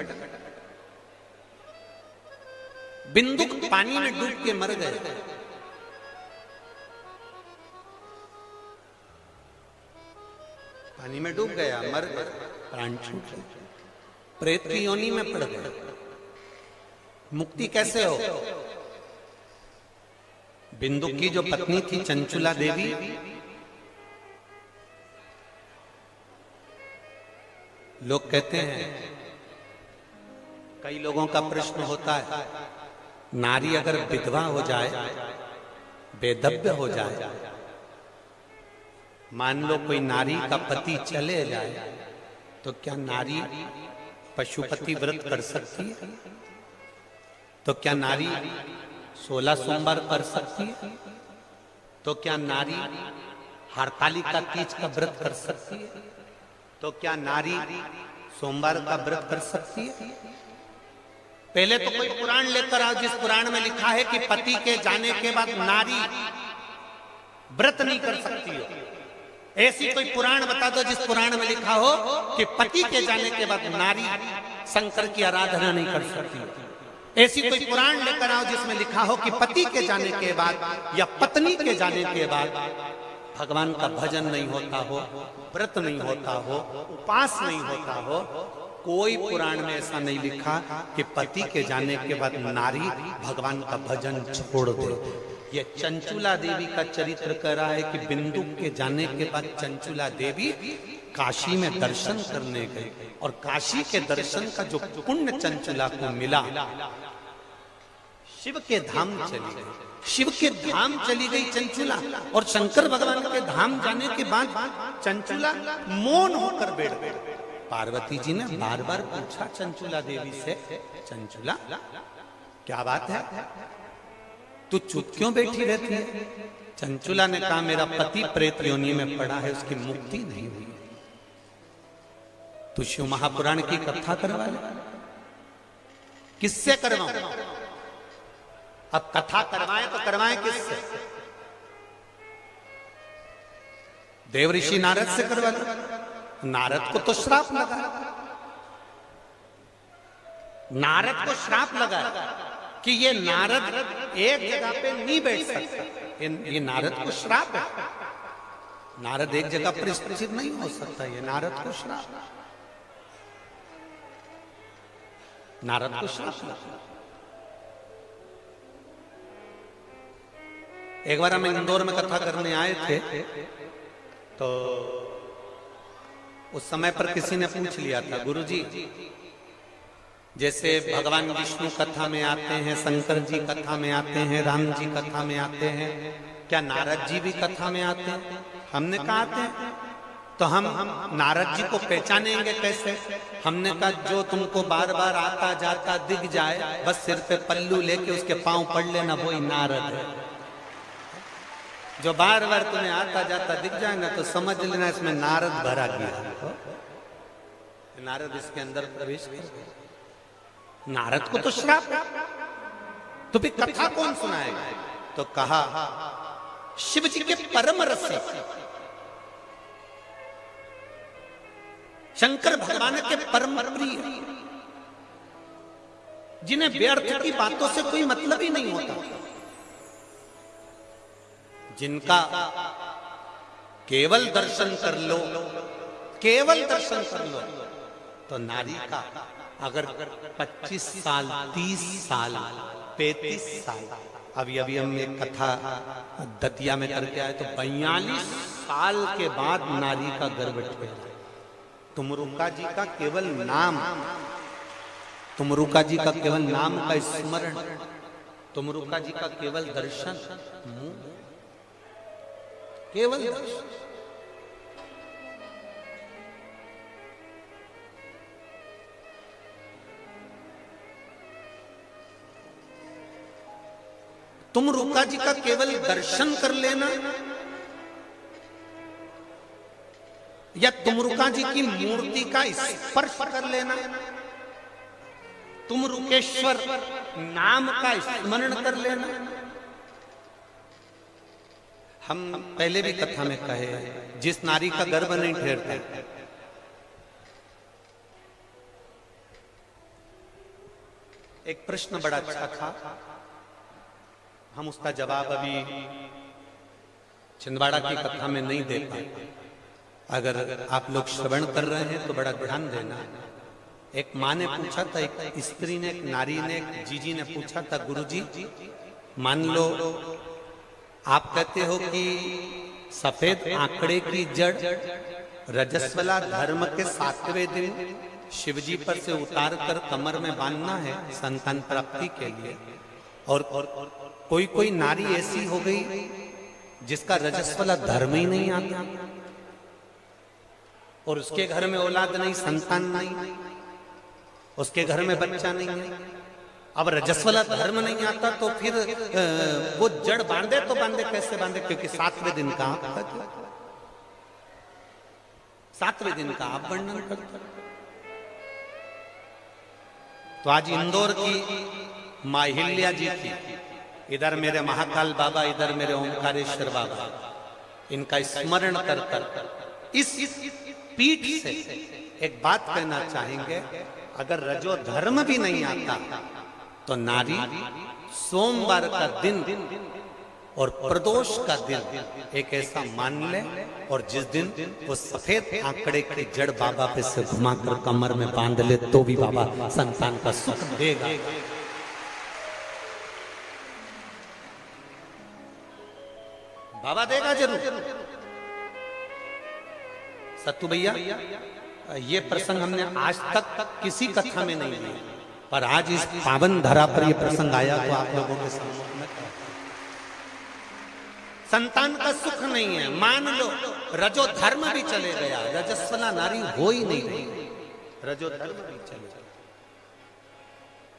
बिंदु पानी में डूब के मर गए, पानी में डूब गया, मर गया, प्राण छूट गया। प्रेत की योनि में पड़ गए, मुक्ति कैसे हो? बिंदु की जो पत्नी थी चंचुला देवी, लोग कहते हैं, कई लोगों का प्रश्न होता है, नारी अगर विधवा हो जाए, बेदव्य हो जाए, मान लो कोई नारी का पति चले जाए, तो क्या नारी पशुपति व्रत कर सकती है? तो क्या नारी 16 सोमवार कर सकती है? तो क्या नारी हरतालिका तीज का व्रत कर सकती है? तो क्या नारी सोमवार का व्रत कर सकती है? पहले तो कोई पुराण लेकर आओ जिस पुराण में लिखा है कि पति के जाने के बाद नारी व्रत नहीं कर सकती हो। ऐसी कोई पुराण बता दो जिस पुराण में लिखा हो कि पति के जाने के बाद नारी शंकर की आराधना नहीं कर सकती। ऐसी कोई पुराण लेकर आओ जिसमें लिखा हो कि पति के जाने के बाद या पत्नी के जाने के बाद भगवान का भजन नहीं होता हो, व्रत नहीं होता हो, उपास नहीं होता हो। कोई पुराण में ऐसा नहीं लिखा कि पति के जाने के बाद नारी भगवान का भजन छोड़ दे। ये चंचुला देवी का चरित्र कह रहा है कि बिंदु के जाने के बाद चंचुला देवी काशी में दर्शन करने गई और काशी के दर्शन का जो पुण्य चंचुला को मिला, शिव के धाम चली गई। शिव के धाम चली गई चंचुला, और शंकर भगवान के धाम जाने के बाद चंचुला मौन होकर बैठ गई। पार्वती जी ने बार बार पूछा चंचुला देवी से, चंचुला क्या बात है, तू चुप क्यों बैठी रहती है? चंचुला ने कहा, मेरा पति प्रेत योनि में पड़ा है, उसकी मुक्ति नहीं हुई। तू शिव महापुराण की कथा करवा ले। किससे करवाऊं? अब कथा करवाएं तो करवाएं किससे? देव ऋषि नारद से करवा लो। नारद को तो श्राप लगा, नारद को श्राप लगा कि ये नारद एक जगह पे नहीं बैठ सकता। ये नारद को श्राप है, नारद एक जगह पर स्थिर नहीं हो सकता। ये नारद को श्राप, नारद को श्राप लगा। एक बार हम इंदौर में कथा करने आए थे, तो उस समय पर किसी ने पूछ लिया था, गुरुजी जैसे भगवान विष्णु कथा में आते हैं, शंकर जी कथा में आते हैं, राम जी कथा में आते हैं, क्या नारद जी भी कथा में आते हैं? हमने कहा आते हैं। तो हम नारद जी को पहचानेंगे कैसे? हमने कहा, जो तुमको बार बार आता जाता दिख जाए, बस सिर पे पल्लू लेके उसके पांव पड़ लेना, वही नारद है। जो बार बार तुम्हें आता जाता दिख जाएगा तो समझ लेना इसमें नारद भरा गया, नारद इसके अंदर प्रवेश कर गया। नारद को तो श्राप, तो फिर कथा कौन सुनाएगा? तो कहा, शिव जी के परम रसिक शंकर भगवान के परम प्रिय, जिन्हें व्यर्थ की बातों से कोई मतलब ही नहीं होता, जिनका केवल दर्शन कर लो, केवल दर्शन कर लो, तो नारी का अगर 25 साल, 30 साल, 35 साल, अभी अभी हम एक कथा दतिया में करके आए, तो 42 साल के बाद नारी का गर्भ ठहरा। तुमरुका जी का केवल नाम, तुमरुका जी का केवल नाम का स्मरण, तुमरुका जी का केवल दर्शन, केवल दर्शन। तुमरुका जी का केवल दर्शन कर लेना या तुमरुका जी की मूर्ति का स्पर्श कर लेना, तुमरुकेश्वर नाम का स्मरण कर लेना। हम पहले भी कथा में कहे, जिस नारी का गर्भ नहीं ठहरता, एक प्रश्न बड़ा अच्छा था, हम उसका जवाब अभी छिंदवाड़ा की कथा में नहीं दे पाए। अगर आप लोग श्रवण कर रहे हैं तो बड़ा ध्यान देना। एक माँ ने पूछा था, एक स्त्री ने, एक नारी ने, एक जीजी ने पूछा था, गुरुजी मान लो आप कहते हो कि सफेद आंकड़े की जड़ रजस्वला धर्म के 7वें दिन शिवजी पर से उतार कर कमर में बांधना है संतान प्राप्ति के लिए, और कोई कोई नारी ऐसी हो गई जिसका रजस्वला धर्म ही नहीं आता और उसके घर में औलाद नहीं, संतान नहीं, उसके घर में बच्चा नहीं है। अब रजस्वला धर्म नहीं आता तो फिर वो जड़ बांधे तो बांधे कैसे बांधे, क्योंकि 7वें दिन का आप 7वें दिन का आप वर्णन करते। तो आज इंदौर की माहिल्या जी की, इधर मेरे महाकाल बाबा, इधर मेरे ओंकारेश्वर बाबा, इनका स्मरण कर कर इस पीठ से एक बात कहना चाहेंगे, अगर रजो धर्म भी नहीं आता तो नारी सोमवार का दिन और प्रदोष का दिन एक ऐसा मान ले, और जिस दिन वो सफेद आंकड़े की जड़ बाबा पे से घुमाकर कमर में बांध ले तो भी बाबा संतान का सुख देगा। बाबा देगा जरूर। सत्तू भैया, ये प्रसंग हमने आज तक किसी कथा में नहीं लिया, पर आज इस पावन धरा पर यह प्रसंग आया तो आप लोगों के सम्मुख में संतान का सुख नहीं है, मान लो रजो धर्म भी चले गया, रजस्वला नारी हो ही नहीं रही, रजो धर्म भी चले गया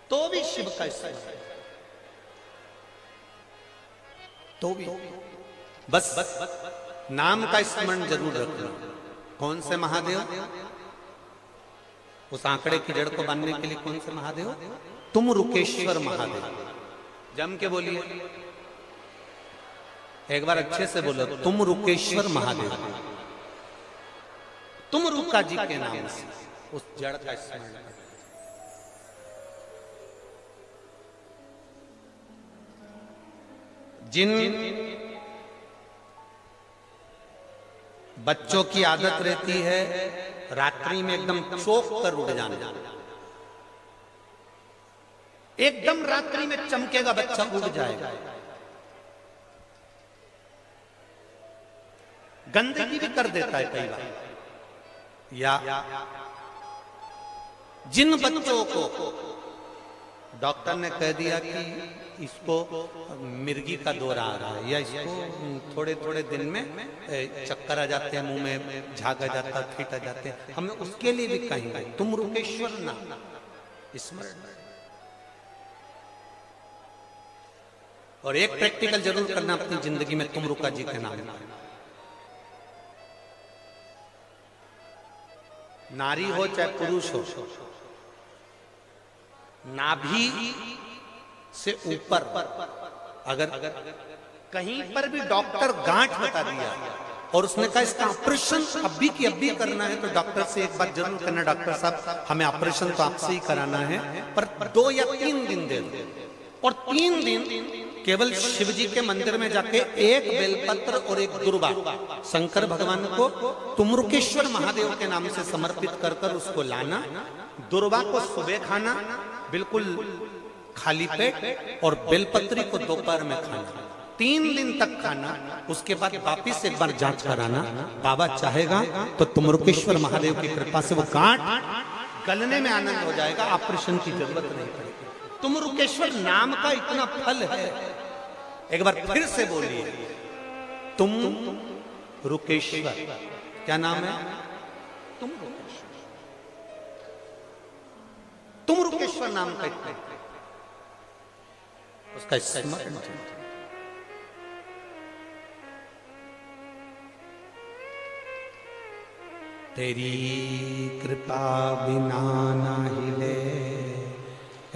तो भी शिव का स्मरण, तो भी बस नाम का स्मरण जरूर रखना। कौन से महादेव? उस आंकड़े की जड़ को बांधने के लिए कौन से महादेव? तुम रुकेश्वर महादेव। जम के बोलिए, एक बार अच्छे से बोलो, तुम रुकेश्वर महादेव। तुम रुका जी के नाम से उस जड़ का स्मरण। जिन बच्चों की आदत रहती है रात्रि में एकदम चौंक कर उड़ जाना, एकदम रात्रि में चमकेगा बच्चा, उड़ जाएगा। गंदगी भी कर देता है कई बार। या जिन बच्चों को डॉक्टर ने कह दिया कि इसको मिर्गी का दौरा आ रहा है, या इसको थोड़े थोड़े दिन में चक्कर आ जाते हैं, मुंह में झाग आ जाता है, फीट आ जाते हैं, हमें उसके लिए भी कहेंगे तुम रुकेश्वर ना स्मरण। और एक प्रैक्टिकल जरूर करना अपनी जिंदगी में, तुम रुका जी के नाम। नारी हो चाहे पुरुष हो, नाभि से ऊपर अगर कहीं पर भी डॉक्टर गांठ बता दिया और उसने कहा इसका ऑपरेशन अभी की अभी करना है, तो डॉक्टर से एक बार जरूर करना, डॉक्टर साहब हमें ऑपरेशन तो आपसे ही कराना है, पर 2 या 3 दिन दे दो। और 3 दिन केवल शिव जी के मंदिर में जाके एक बेलपत्र और एक दुर्वा शंकर भगवान को तुमरुकेश्वर महादेव के नाम से समर्पित कर कर उसको लाना। दुर्वा को सुबह खाना बिल्कुल खाली पेट, और बेलपत्री को दोपहर में खाना, 3 दिन तक खाना। उसके बाद वापिस एक बार जांच कराना, बाबा चाहेगा तो तुमरुकेश्वर महादेव की कृपा से वो गांठ गलने में आनंद हो जाएगा, ऑपरेशन की जरूरत नहीं पड़ेगी। तुमरुकेश्वर नाम का इतना फल है। एक बार फिर से बोलिए, तुम रुकेश्वर। क्या नाम है? तुम रुकेश्वर। तुम रुकेश्वर नाम का इतना उसका स्मरण। तेरी कृपा बिना ना हिले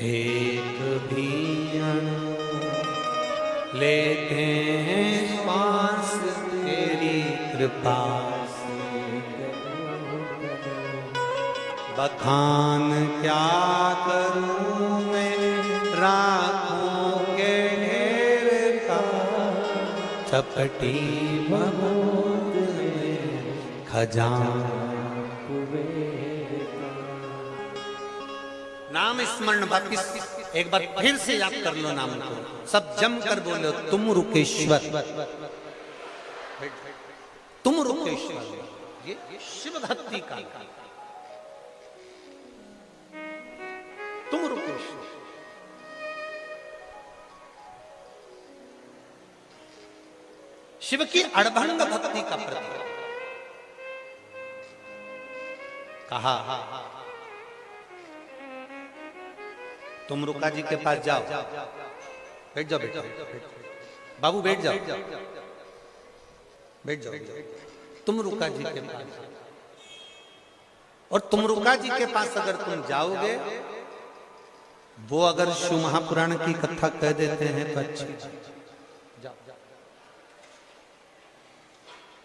एक भी अणु, लेते हैं श्वास तेरी कृपा से। बखान क्या करूं मैं राखों के ढेर का, चपटी बबूद में खजाना। नाम स्मरण वापिस एक बार फिर से याद कर लो नाम को, सब जम कर बोलो तुम रुकेश्वर, तुम रुकेश्वर। ये शिव भक्ति का तुम रुकेश्वर। शिव की अड़भंग भक्ति का प्रतीक कहा। तुम रुका जी के पास जाओ, बैठ जाओ, बैठ जाओ बाबू, बैठ जाओ, बैठ जाओ। तुम रुका जी के पास, और तुम रुका जी के पास अगर तुम जाओगे, वो अगर शिव महापुराण की कथा कह देते हैं तो अच्छी। जाओ।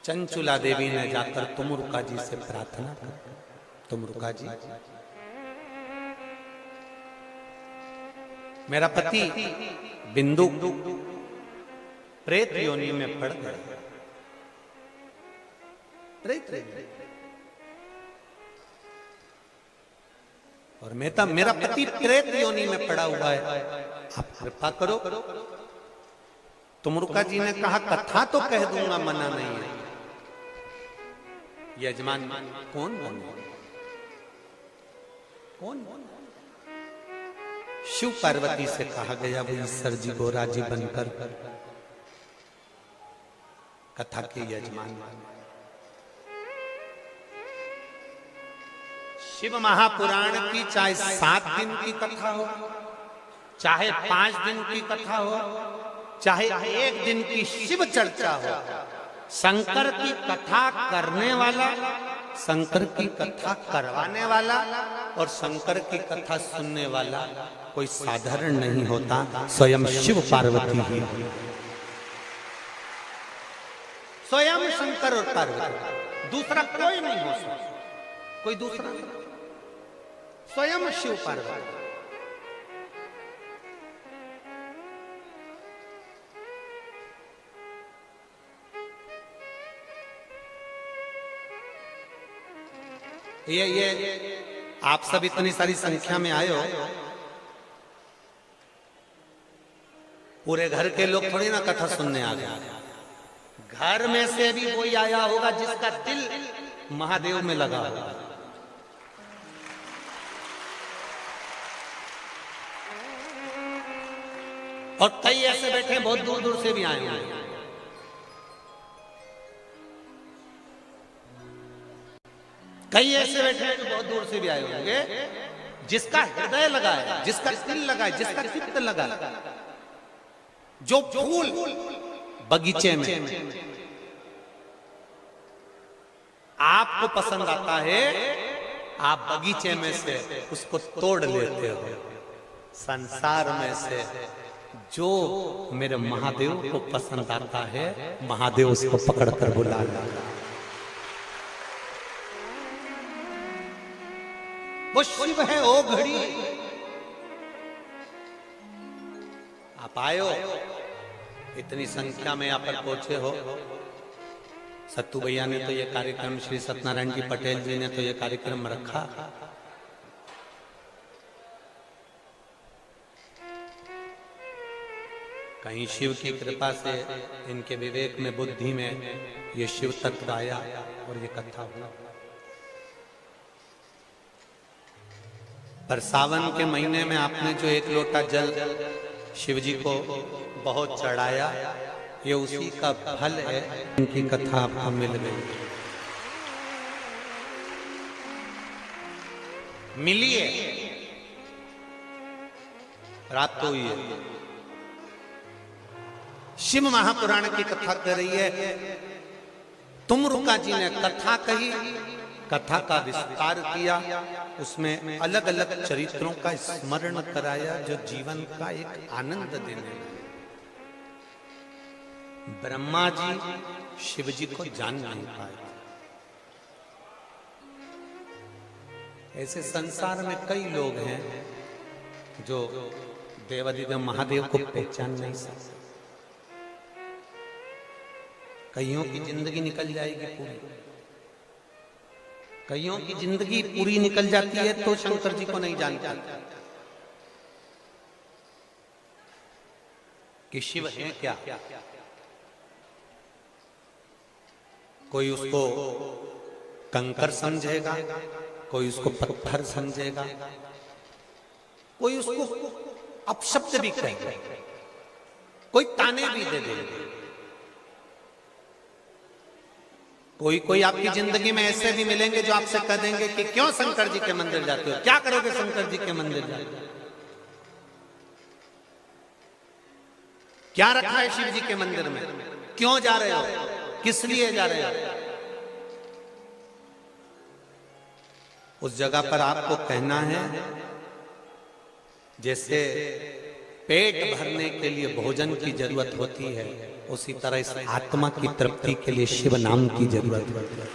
चंचुला देवी ने जाकर तुम रुका जी से प्रार्थना कर, तुम रुका जी, मेरा पति बिंदु प्रेत योनि में पड़ गया, और मेरा पति प्रेत योनि में पड़ा हुआ है, आप कृपा करो। तुम रुका जी ने कहा कथा तो कह दूंगा, मना नहीं है। यजमान कौन बने, कौन? शिव पार्वती से कहा गया वो ईश्वर जी गोरा जी बनकर कथा के यजमान। शिव महापुराण की चाहे 7 दिन की कथा हो, चाहे 5 दिन की कथा हो, चाहे 1 दिन की शिव चर्चा हो, शंकर की कथा करने वाला, शंकर की कथा करवाने वाला और शंकर की कथा सुनने वाला कोई साधारण नहीं होता, स्वयं शिव पार्वती ही, स्वयं शंकर और पार्वती, दूसरा कोई नहीं हो सकता, कोई दूसरा नहीं, स्वयं शिव पार्वती। ये आप सब इतनी सारी संख्या में आए हो, पूरे घर के लोग थोड़ी ना कथा सुनने आ गए, घर में से भी कोई आया होगा जिसका दिल महादेव में लगा होगा। और कई ऐसे बैठे बहुत दूर दूर से भी आए होंगे। कई ऐसे बैठे हैं जो बहुत दूर से भी आए होंगे, जिसका हृदय लगा है, जिसका दिल लगा है, जिसका चित्त लगा है, जो फूल बगीचे में आपको पसंद आता है, आप बगीचे में से उसको तोड़ लेते हो। संसार में से जो मेरे महादेव को पसंद आता है, महादेव उसको पकड़ कर बुला लाता। वो शिव है ओ घड़ी। आप आयो, इतनी संख्या में यहाँ पर पहुंचे हो। सत्तू भैया ने तो ये कार्यक्रम, श्री सत्यनारायण जी पटेल जी ने तो ये कार्यक्रम रखा। कहीं शिव की कृपा से इनके विवेक में, बुद्धि में ये शिव तत्व आया और ये कथा हुआ। पर सावन के महीने में आपने जो 1 लोटा जल शिव जी को बहुत चढ़ाया, ये उसी का फल है। इनकी कथा आपको मिल गई, मिली है, रात तो हुई है। शिव महापुराण की कथा कर रही है। तुम रुका जी ने कथा कही, कथा का विस्तार किया, उसमें अलग अलग चरित्रों का स्मरण कराया जो जीवन का एक आनंद देने लगे। ब्रह्मा जी शिव जी को जान नहीं पाए। ऐसे संसार में कई लोग हैं जो देवादिदेव महादेव को पहचान नहीं सकते। कईयों की जिंदगी निकल जाएगी पूरी, कईयों की जिंदगी पूरी निकल जाती है तो शंकर जी को नहीं जान पाते। कि शिव है क्या। कोई उसको कंकर समझेगा, कोई उसको पत्थर समझेगा, कोई उसको अपशब्द भी कहेगा, कोई ताने भी दे देगा। कोई कोई आपकी जिंदगी में ऐसे भी मिलेंगे जो आपसे कह देंगे कि क्यों शंकर जी के मंदिर जाते हो, क्या करोगे शंकर जी के मंदिर जाकर, क्या रखा है शिव जी के मंदिर में, क्यों जा रहे हो, किस लिए जा रहे हो। उस जगह पर आपको कहना है जैसे पेट भरने के लिए भोजन की जरूरत होती है, उसी तरह इस आत्मा की तृप्ति के लिए शिव नाम की जरूरत होती है।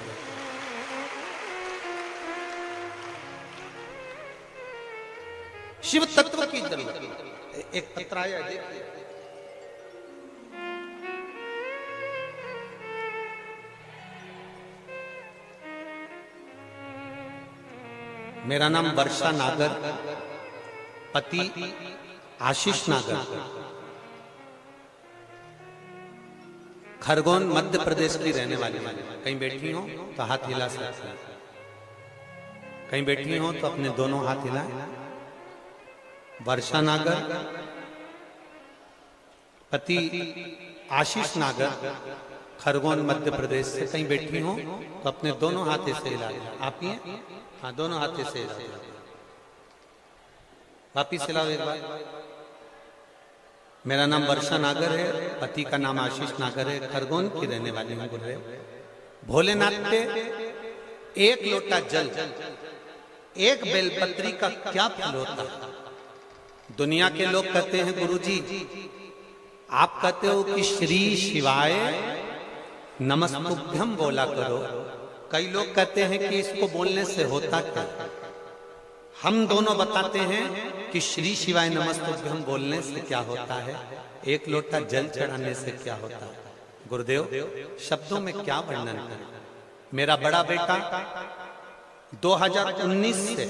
शिव तत्व की जरूरत है। एक पत्र आया देखिए, मेरा नाम वर्षा नागर, पति आशीष नागर, खरगोन मध्य प्रदेश की रहने वाली। कहीं बैठी हो तो हाथ हिला सकते हैं, कहीं बैठी हो तो अपने दोनों हाथ हिलाएं। वर्षा नागर, पति आशीष नागर, खरगोन मध्य प्रदेश से। कहीं बैठी हो तो अपने दोनों हाथ से हिला दें। आप ही हैं? हाँ, दोनों हाथ से हिला दें। वापिस हिलाओ एक बार। मेरा नाम वर्षा नागर है, पति का नाम आशीष नागर है, खरगोन की रहने वाली हूँ। बोल रहे भोलेनाथ पे एक लोटा जल, एक बेलपत्री का क्या फल होता है। दुनिया के लोग कहते हैं गुरुजी, आप कहते हो कि श्री शिवाय नमस्तुभ्यम बोला करो। कई लोग कहते हैं कि इसको बोलने से होता क्या। हम दोनों बताते हैं कि श्री शिवाय नमस्तुभ्यम बोलने से क्या होता है, एक लोटा जल चढ़ाने से क्या होता है। गुरुदेव शब्दों में क्या वर्णन करें। मेरा बड़ा बेटा 2019 से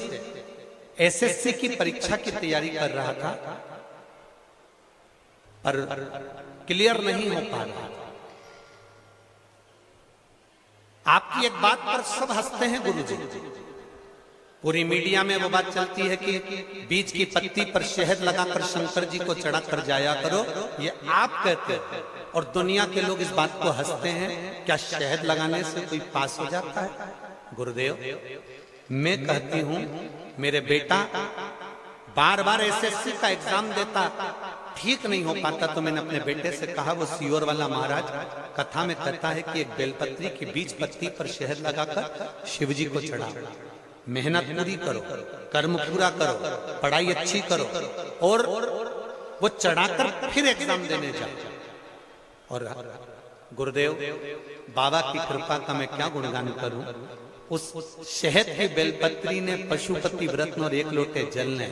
एसएससी की परीक्षा की तैयारी कर रहा था, पर क्लियर नहीं हो पा रहा। आपकी एक बात पर सब हंसते हैं गुरुजी। पूरी मीडिया में वो बात चलती है कि बीज की पत्ती पर शहद लगाकर शंकर जी को चढ़ा कर जाया करो, ये आप कहते हैं और दुनिया के लोग इस बात को हंसते हैं। क्या शहद लगाने से कोई पास हो जाता है। गुरुदेव मैं कहती हूं, मेरे बेटा बार बार एसएससी का एग्जाम देता, ठीक नहीं हो पाता, तो मैंने अपने बेटे से कहा, वो सीओर वाला महाराज कथा में कहता है कि एक बेलपत्री की बीज पत्ती पर शहद लगाकर शिव जी को चढ़ाओ। मेहनत पूरी करो, कर्म पूरा करो, पढ़ाई अच्छी करो और वो चढ़ाकर फिर एग्जाम देने जाओ। और गुरुदेव बाबा की कृपा का मैं क्या गुणगान करूं। उस शहद की बेलपत्री ने, पशुपति व्रत और एक लोटे जल ने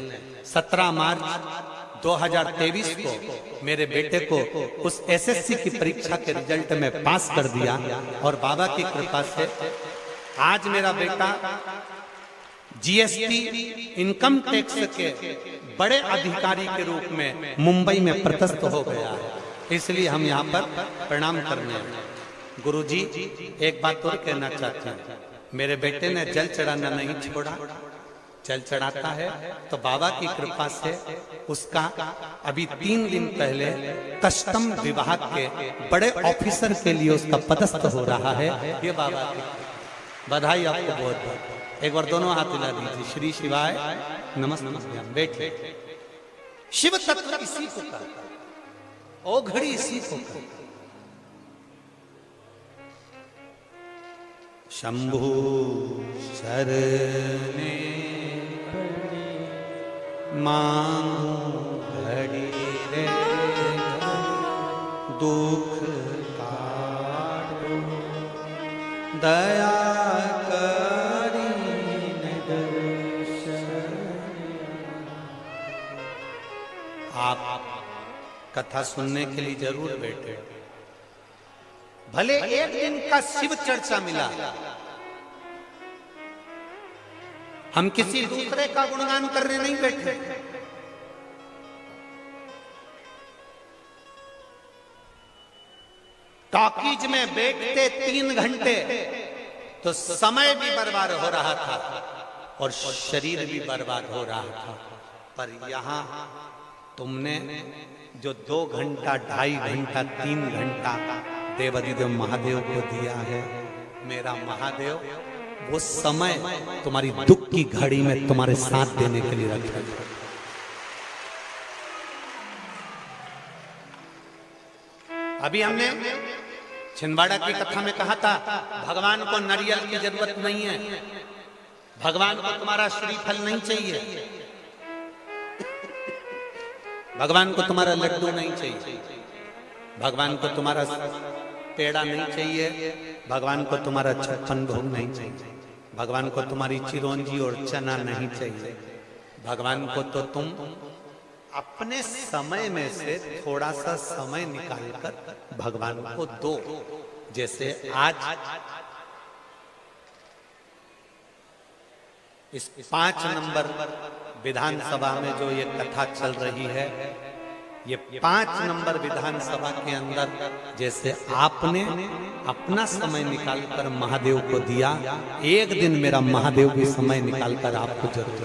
17 मार्च 2023 को मेरे बेटे को उस एसएससी की परीक्षा के रिजल्ट में पास कर दिया। और बाबा की कृपा से आज मेरा बेटा जीएसटी इनकम टैक्स के बड़े अधिकारी के रूप में मुंबई में पदस्थ हो गया है। इसलिए हम यहाँ पर प्रणाम करने हैं। गुरुजी एक बात और कहना चाहते हैं, मेरे बेटे ने जल चढ़ाना नहीं छोड़ा, जल चढ़ाता है तो बाबा की कृपा से उसका अभी 3 दिन पहले कस्टम विभाग के बड़े ऑफिसर के लिए उसका पदस्थ हो रहा है। ये बाबा की बधाई आपको बहुत बहुत। एक बार दोनों हाथ हिला दीजिए। श्री शिवाय नमस्ते। बैठे। शिव तत्व इसी को कहता है, ओ घड़ी इसी को कहता है। शंभु शरणे मांगू घड़ी रे, दुख काटो दया आप कथा सुनने के लिए जरूर बैठे। भले एक दिन का शिव चर्चा मिला, हम किसी दूसरे का गुणगान करने नहीं बैठे। टॉकीज में बैठते 3 घंटे तो समय भी बर्बाद हो रहा था और शरीर भी बर्बाद हो रहा था। पर यहां तुमने जो 2 घंटा, 2.5 घंटा, 3 घंटा देवाधिदेव महादेव को दिया है, मेरा महादेव वो समय तुम्हारी दुख की घड़ी में तुम्हारे साथ देने के लिए रखा है। अभी हमने छिंदवाड़ा की कथा में कहा था, भगवान को नारियल की जरूरत नहीं है, भगवान को तुम्हारा श्रीफल नहीं चाहिए, भगवान को तुम्हारा लड्डू नहीं चाहिए, भगवान को तुम्हारा पेड़ा नहीं चाहिए, भगवान को तुम्हारा 56 भोग नहीं चाहिए, भगवान को तुम्हारी चिरौंजी और चना नहीं चाहिए। भगवान को तो तुम अपने समय में से थोड़ा सा समय निकालकर भगवान को दो। जैसे आज इस 5 नंबर विधानसभा में जो ये कथा चल रही है, ये 5 नंबर विधानसभा के अंदर जैसे आपने अपना समय निकालकर महादेव को दिया, एक दिन मेरा महादेव भी समय निकालकर आपको जरूर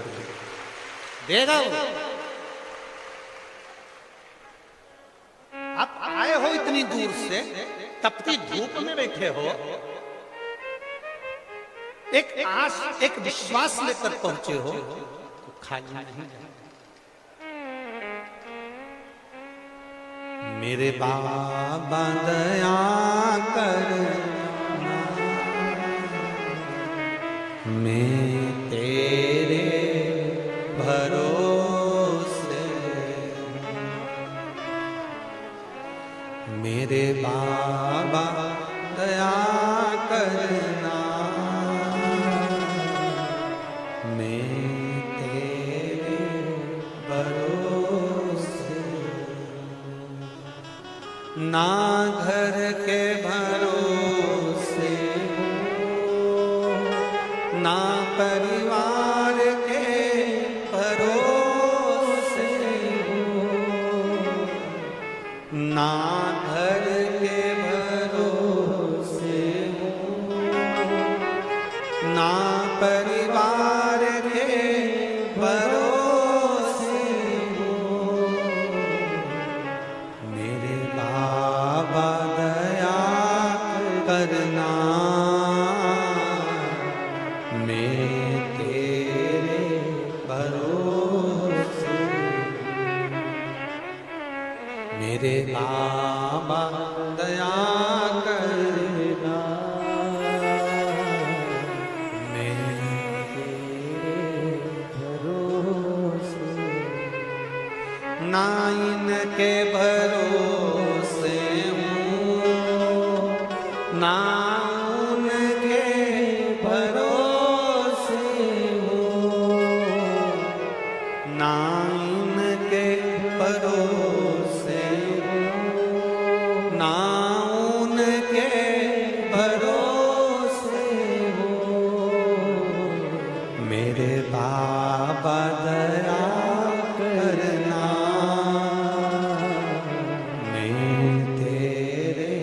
देगा। आप आए हो इतनी दूर से, तपती धूप में बैठे हो, एक आस, एक विश्वास लेकर पहुंचे हो, तो खाली नहीं। मेरे बाबा दया कर, मैं तेरे भरोसे, मेरे बाबा दया करना, मैं तेरे भरोसे, ना घर के भरोसे हो, ना परिवार के भरोसे हो, ना घर के भरोसे हो, ना परिवार के भरोसे हो, मेरे बाबा दया करना, मैं तेरे भरोसे, मेरे बाबा दया करना, मैं तेरे भरोसे, ना इनके भरोसे हूँ, ना उनके भरोसे हूँ, ना इनके भरोसे हूँ, ना उनके भरोसे हूँ, मेरे बाबा दया करना, मैं तेरे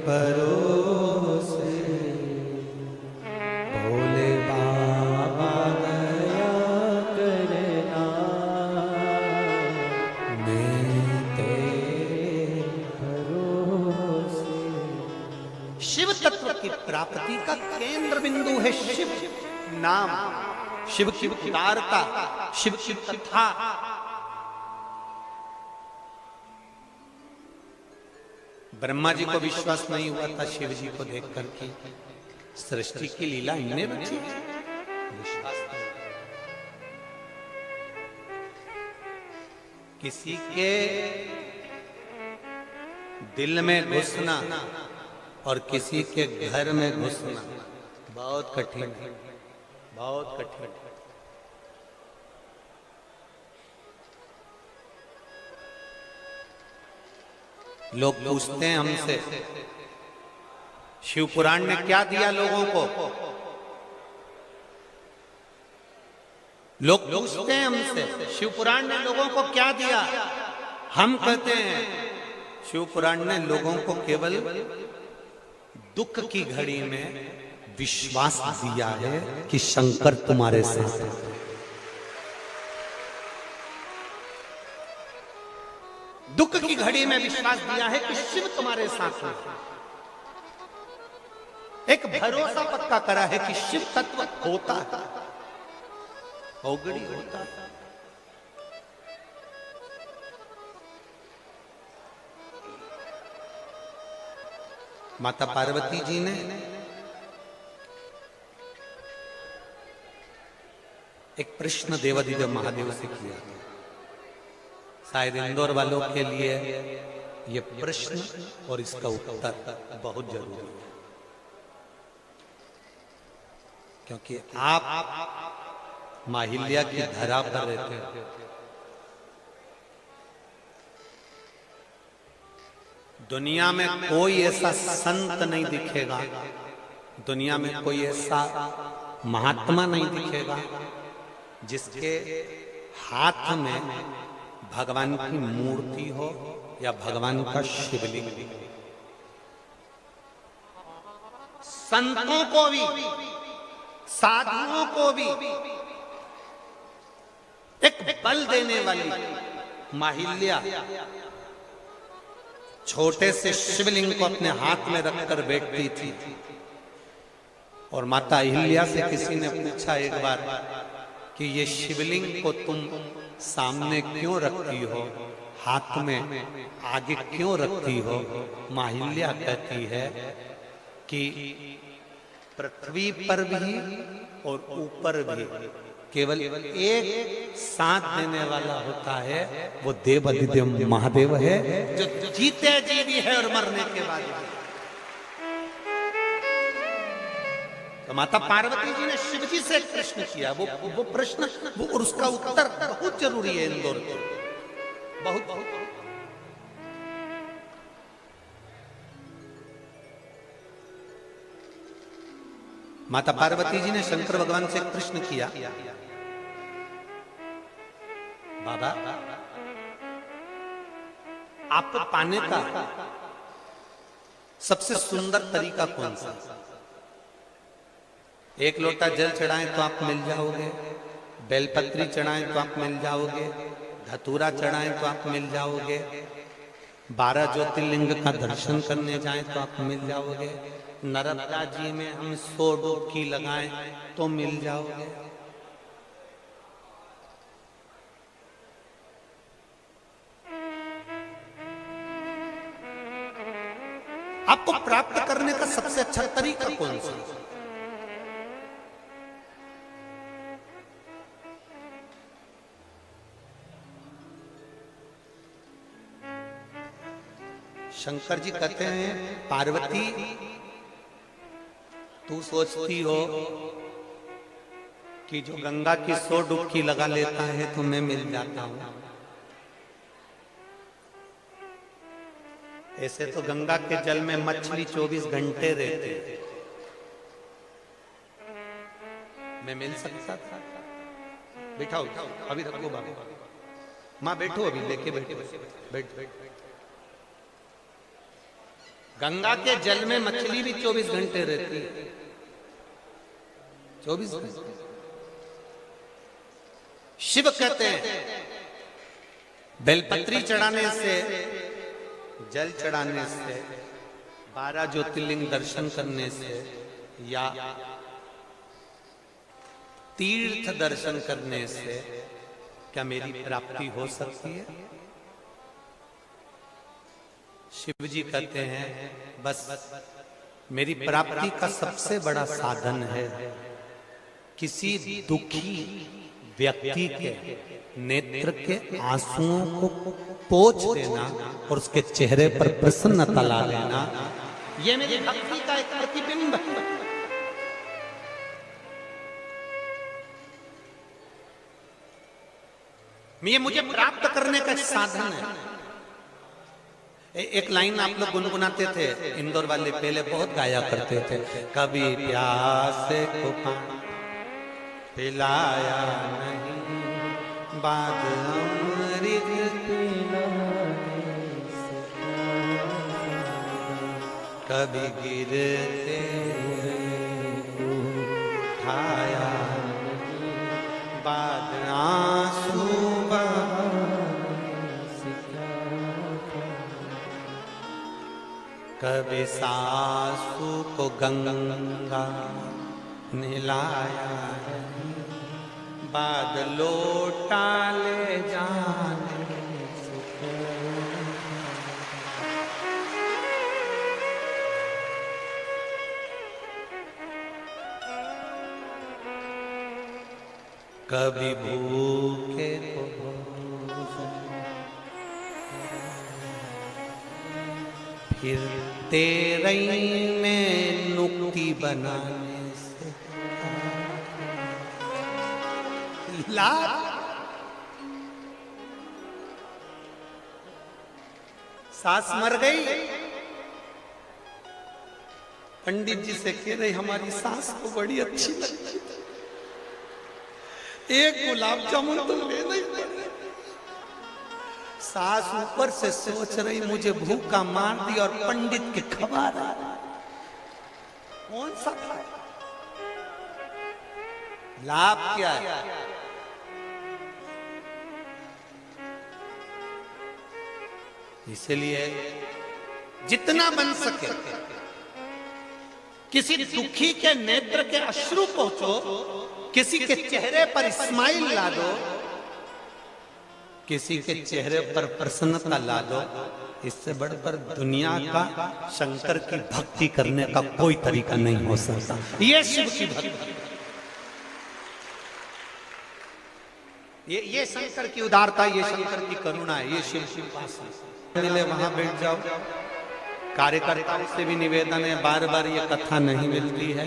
भरोसे, भोले बाबा दया करना, मैं तेरे भरोसे। शिव तत्व की प्राप्ति का केंद्र बिंदु है शिव नाम, शिव की उदारता, शिव की कथा। ब्रह्मा जी को विश्वास नहीं हुआ था शिव जी को देख करके, सृष्टि की लीला इन्हें रची, विश्वास नहीं। किसी के दिल में घुसना और किसी के घर में घुसना बहुत कठिन है, बहुत कठिन है। लोग पूछते हैं हमसे, शिव पुराण ने क्या दिया लोगों को? लोग पूछते हैं हमसे, शिव पुराण ने लोगों को क्या दिया? हम कहते हैं शिव पुराण ने लोगों को केवल दुख की घड़ी में विश्वास दिया है कि शंकर तुम्हारे साथ है। दुख की घड़ी में विश्वास दिया है कि शिव तुम्हारे साथ है। एक भरोसा पक्का करा है कि शिव तत्व होता है, औगड़ी होता है। माता पार्वती जी ने एक प्रश्न देवादिदेव महादेव से किया। शायद इंदौर वालों के लिए यह प्रश्न और इसका उत्तर बहुत जरूरी है, क्योंकि आप माहिल्या की धरा पर रहते हैं। दुनिया में कोई ऐसा संत नहीं दिखेगा, दुनिया में कोई ऐसा महात्मा नहीं दिखेगा जिसके हाथ में भगवान की मूर्ति हो या भगवान का शिवलिंग। संतों को भी, साधुओं को भी एक बल देने वाली माहिल्या छोटे से शिवलिंग को अपने हाथ में रखकर बैठती थी। और माता अहिल्या से किसी ने पूछा एक बार कि ये शिवलिंग को तुम सामने क्यों रखती हो, हाथ में आगे क्यों रखती हो? माहिल्या कहती है कि पृथ्वी पर भी और ऊपर भी केवल एक साथ देने वाला होता है, वो देवादिदेव महादेव है, जो जीते जी भी है और मरने के बाद भी। तो माता पार्वती जी ने शिव जी से एक प्रश्न किया। वो प्रश्न और उसका उत्तर बहुत जरूरी है इंदौर को, बहुत। माता पार्वती जी ने शंकर भगवान से एक प्रश्न किया, बाबा आप पाने का सबसे सुंदर तरीका कौन सा? एक लोटा जल चढ़ाएं तो आप मिल जाओगे, बेलपत्री चढ़ाएं तो आप मिल जाओगे, धतूरा चढ़ाएं तो आप मिल जाओगे, 12 ज्योतिर्लिंग का दर्शन करने जाएं तो आप मिल जाओगे, नर्मदा जी में हम 100 डुबकी लगाएं तो मिल जाओगे। आपको प्राप्त करने का सबसे अच्छा तरीका कौन सा? शंकर जी कहते हैं, पार्वती तू सोचती हो कि जो गंगा की 100 डुबकी लगा लेता है तो मैं मिल जाता हूं। ऐसे तो गंगा के जल में मछली 24 घंटे रहते, मैं मिल सकता था। बैठाओ, अभी रखो बाबा, माँ बैठो, अभी लेके बैठो। गंगा के जल में मछली भी 24 घंटे रहती है, 24 घंटे। शिव कहते हैं बेलपत्री चढ़ाने से, जल चढ़ाने से, 12 ज्योतिर्लिंग दर्शन करने से या तीर्थ दर्शन करने से क्या मेरी प्राप्ति हो सकती है? शिव जी कहते हैं बस मेरी प्राप्ति का सबसे बड़ा साधन है किसी दुखी व्यक्ति के नेत्र के आंसुओं को पोंछ देना और उसके चेहरे पर प्रसन्नता ला देना। ये मेरी भक्ति का एक प्रतिबिंब है। ये मुझे प्राप्त करने का साधन है। एक लाइन आप लोग गुनगुनाते थे, इंदौर वाले पहले बहुत गाया करते थे, कभी प्यासे को पानी पिलाया नहीं, बाद अमृत पिलाने से कभी गिरते उठाया, बाद आंसू कभी सासू को गंगा नहलाया, बाद लोटा ले जाने कभी भूखे को फिर तेरे में नुक्ति बनाने से ला सास मर गई। पंडित जी से कह रहे हमारी सास को बड़ी अच्छी लगती, एक गुलाब जामुन तो ले नहीं पड़े। सास ऊपर से सोच रही मुझे भूखा मार दी और पंडित के खवा रहा, कौन सा खाए? लाभ क्या है? इसलिए जितना बन सके किसी दुखी के नेत्र के अश्रु पहुंचो, किसी के चेहरे पर स्माइल ला दो, किसी के चेहरे पर प्रसन्नता ला दो। इससे बढ़कर दुनिया का शंकर की भक्ति करने का कोई तरीका नहीं हो सकता। ये शिव की भक्ति, ये शंकर की उदारता, ये शंकर की करुणा है, ये शिव की उपासना। मिले वहां बैठ जाओ। कार्यकर्ताओं से भी निवेदन है, बार बार ये कथा नहीं मिलती है,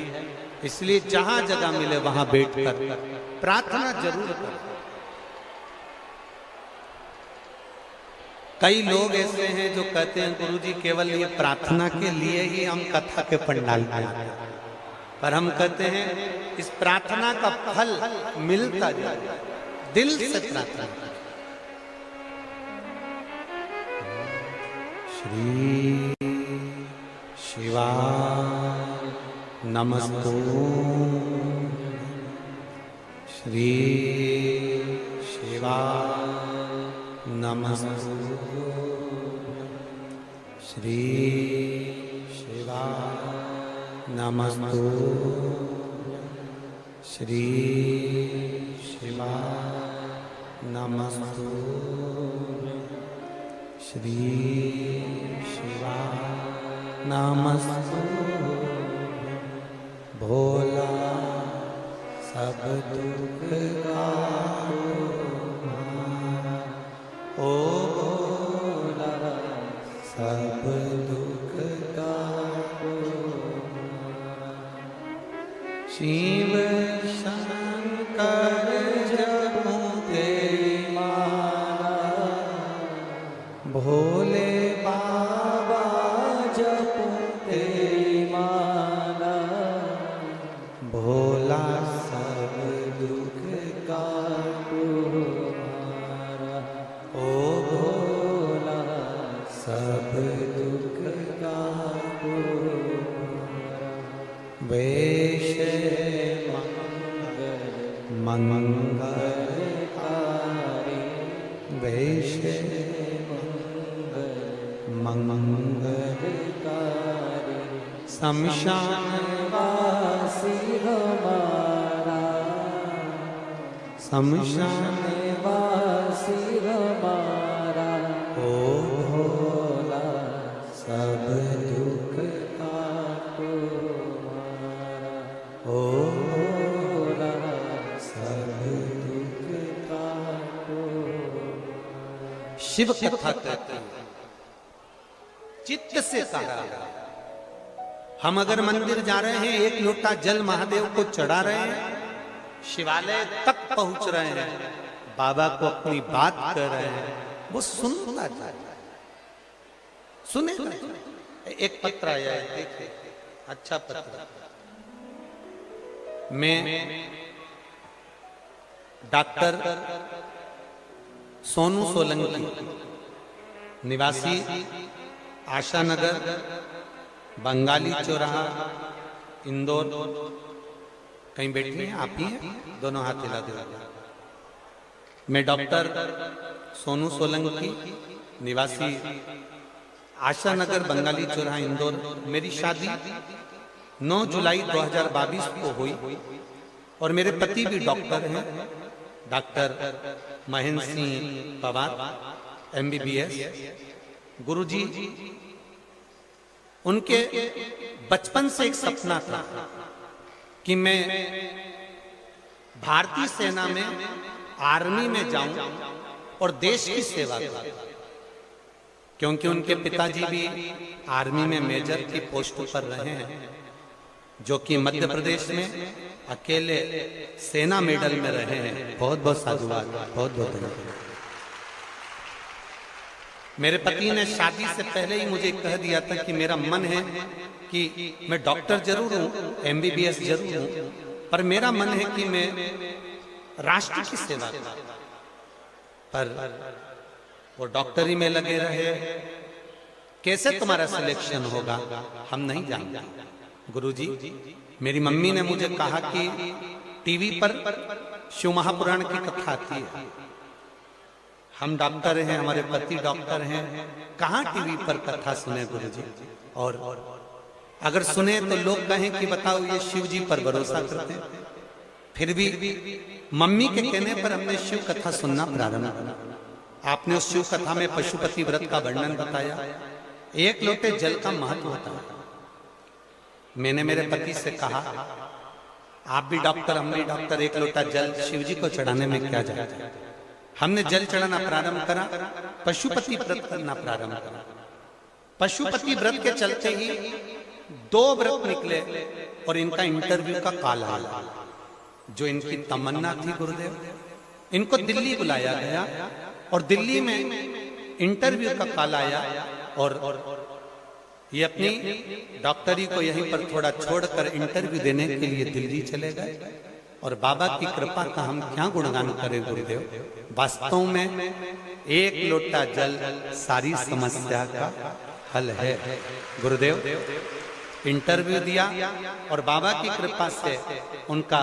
इसलिए जहां जगह मिले वहां बैठकर प्रार्थना जरूर करो। कई लोग ऐसे हैं जो कहते हैं गुरुजी केवल ये प्रार्थना के लिए ही हम कथा के पंडाल में आते हैं, पर हम कहते हैं इस प्रार्थना का फल मिलता जाए, दिल से प्रार्थना। श्री शिवाय नमस्तु, श्री शिवाय नमस्तु, श्री शिवाय नमस्तु, श्री शिवाय नमस्तु, श्री शिवाय नमस्तु। भोला सब दुख काटो, ओ भोला सब दुख काटो। शिव शंकर जपो तेरी माला, भोले बाबा जपो तेरी माला, भोला सब दुख काटो हमारा, ओ भोला सब दुख काटो हमारा। वेश मंगलकारी, वेश मंगलकारी, शमशान वासी हमारा, शमशान वासी हमारा, ओ भोला सब दुख काटो हमारा, ओ भोला सब दुख काटो। शिव कथा कहते हैं चित्त से कहा। हम अगर मंदिर जा रहे हैं, एक लोटा जल महादेव को चढ़ा रहे हैं, शिवालय तक पहुंच रहे हैं, बाबा को अपनी बात कर रहे हैं, वो सुनता जा रहा है, सुने। एक पत्र आया है, देखिए, अच्छा पत्र। मैं डॉक्टर सोनू सोलंकी, निवासी आशानगर, बंगाली चौराहा, इंदौर। कहीं बैठी हैं आप ही हैं? दोनों हाथ हिला दो। मैं डॉक्टर सोनू सोलंकी, निवासी आशा नगर, बंगाली चौराहा, इंदौर। मेरी शादी 9 जुलाई 2022 को हुई और मेरे पति भी डॉक्टर हैं, डॉक्टर महेंद्र सिंह पवार, MBBS। गुरुजी, उनके बचपन से एक सपना था कि मैं भारतीय सेना में, आर्मी में जाऊं और देश की सेवा करूं, क्योंकि उनके पिताजी भी आर्मी में मेजर की पोस्ट पर रहे हैं, जो कि मध्य प्रदेश में अकेले सेना मेडल में रहे हैं। बहुत बहुत साधुवाद, बहुत बहुत धन्यवाद। मेरे पति ने शादी से पहले ही मुझे कह दिया था कि मेरा मन है कि मैं डॉक्टर जरूर हूं, MBBS जरूर हूं, पर मेरा मन है कि मैं राष्ट्र की सेवा करूं। पर वो डॉक्टरी में लगे रहे। कैसे तुम्हारा सिलेक्शन होगा हम नहीं जानते। गुरुजी, मेरी मम्मी ने मुझे कहा कि टीवी पर शिव महापुराण की कथा आती है। हम डॉक्टर हैं, हमारे पति डॉक्टर हैं, कहाँ टीवी पर कथा सुने गुरुजी? और अगर सुने तो लोग कहें कि बताओ ये शिव जी पर भरोसा करते हैं। फिर भी मम्मी के कहने पर हमने शिव कथा सुनना प्रारंभ किया। आपने उस शिव कथा में पशुपति व्रत का वर्णन बताया, एक लोटे जल का महत्व होता है। मैंने मेरे पति से कहा, आप भी डॉक्टर, हम भी डॉक्टर, एक लोटा जल शिव जी को चढ़ाने में क्या जाता है। हमने जल चढ़ाना प्रारंभ करा, पशुपति व्रत करना प्रारंभ करा। पशुपति व्रत के चलते ही 2 व्रत निकले और इनका इंटरव्यू का कॉल आया। जो इनकी तमन्ना थी गुरुदेव, इनको दिल्ली बुलाया गया और दिल्ली में इंटरव्यू का कॉल आया और ये अपनी डॉक्टरी को यहीं पर थोड़ा छोड़कर इंटरव्यू देने के लिए दिल्ली चले गए। और बाबा की कृपा का हम क्या गुणगान करें गुरुदेव। वास्तव में एक लोटा जल सारी समस्या का हल है। गुरुदेव इंटरव्यू दिया और बाबा की कृपा से उनका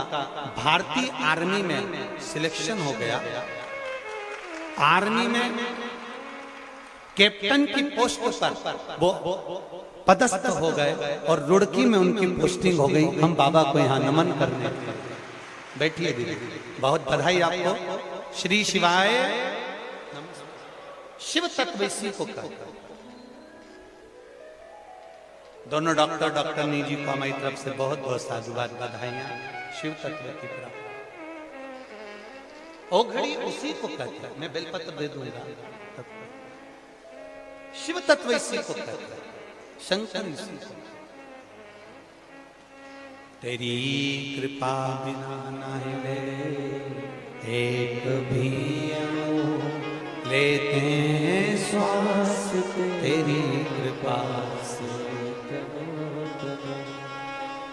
भारतीय आर्मी में सिलेक्शन हो गया। आर्मी में कैप्टन की पोस्ट पर वो पदस्थ हो गए और रुड़की में उनकी पोस्टिंग हो गई। हम बाबा को यहाँ नमन करने। बैठिए दीदी, बहुत बधाई आपको। श्री शिवाय। शिव तत्वसी को कहते हैं। दोनों डॉक्टर नीजी को हमारी तरफ से बहुत बहुत साधुवाद, बधाइयां। शिव तत्व की प्राप्ति। ओ घड़ी उसी को कहते हैं। मैं बेलपत्र दे दूंगा। शिव तत्व इसी को कहते हैं, शंकर इसी को। तेरी कृपा बिना नहीं ले एक भी लेते हैं श्वास, तेरी कृपा से।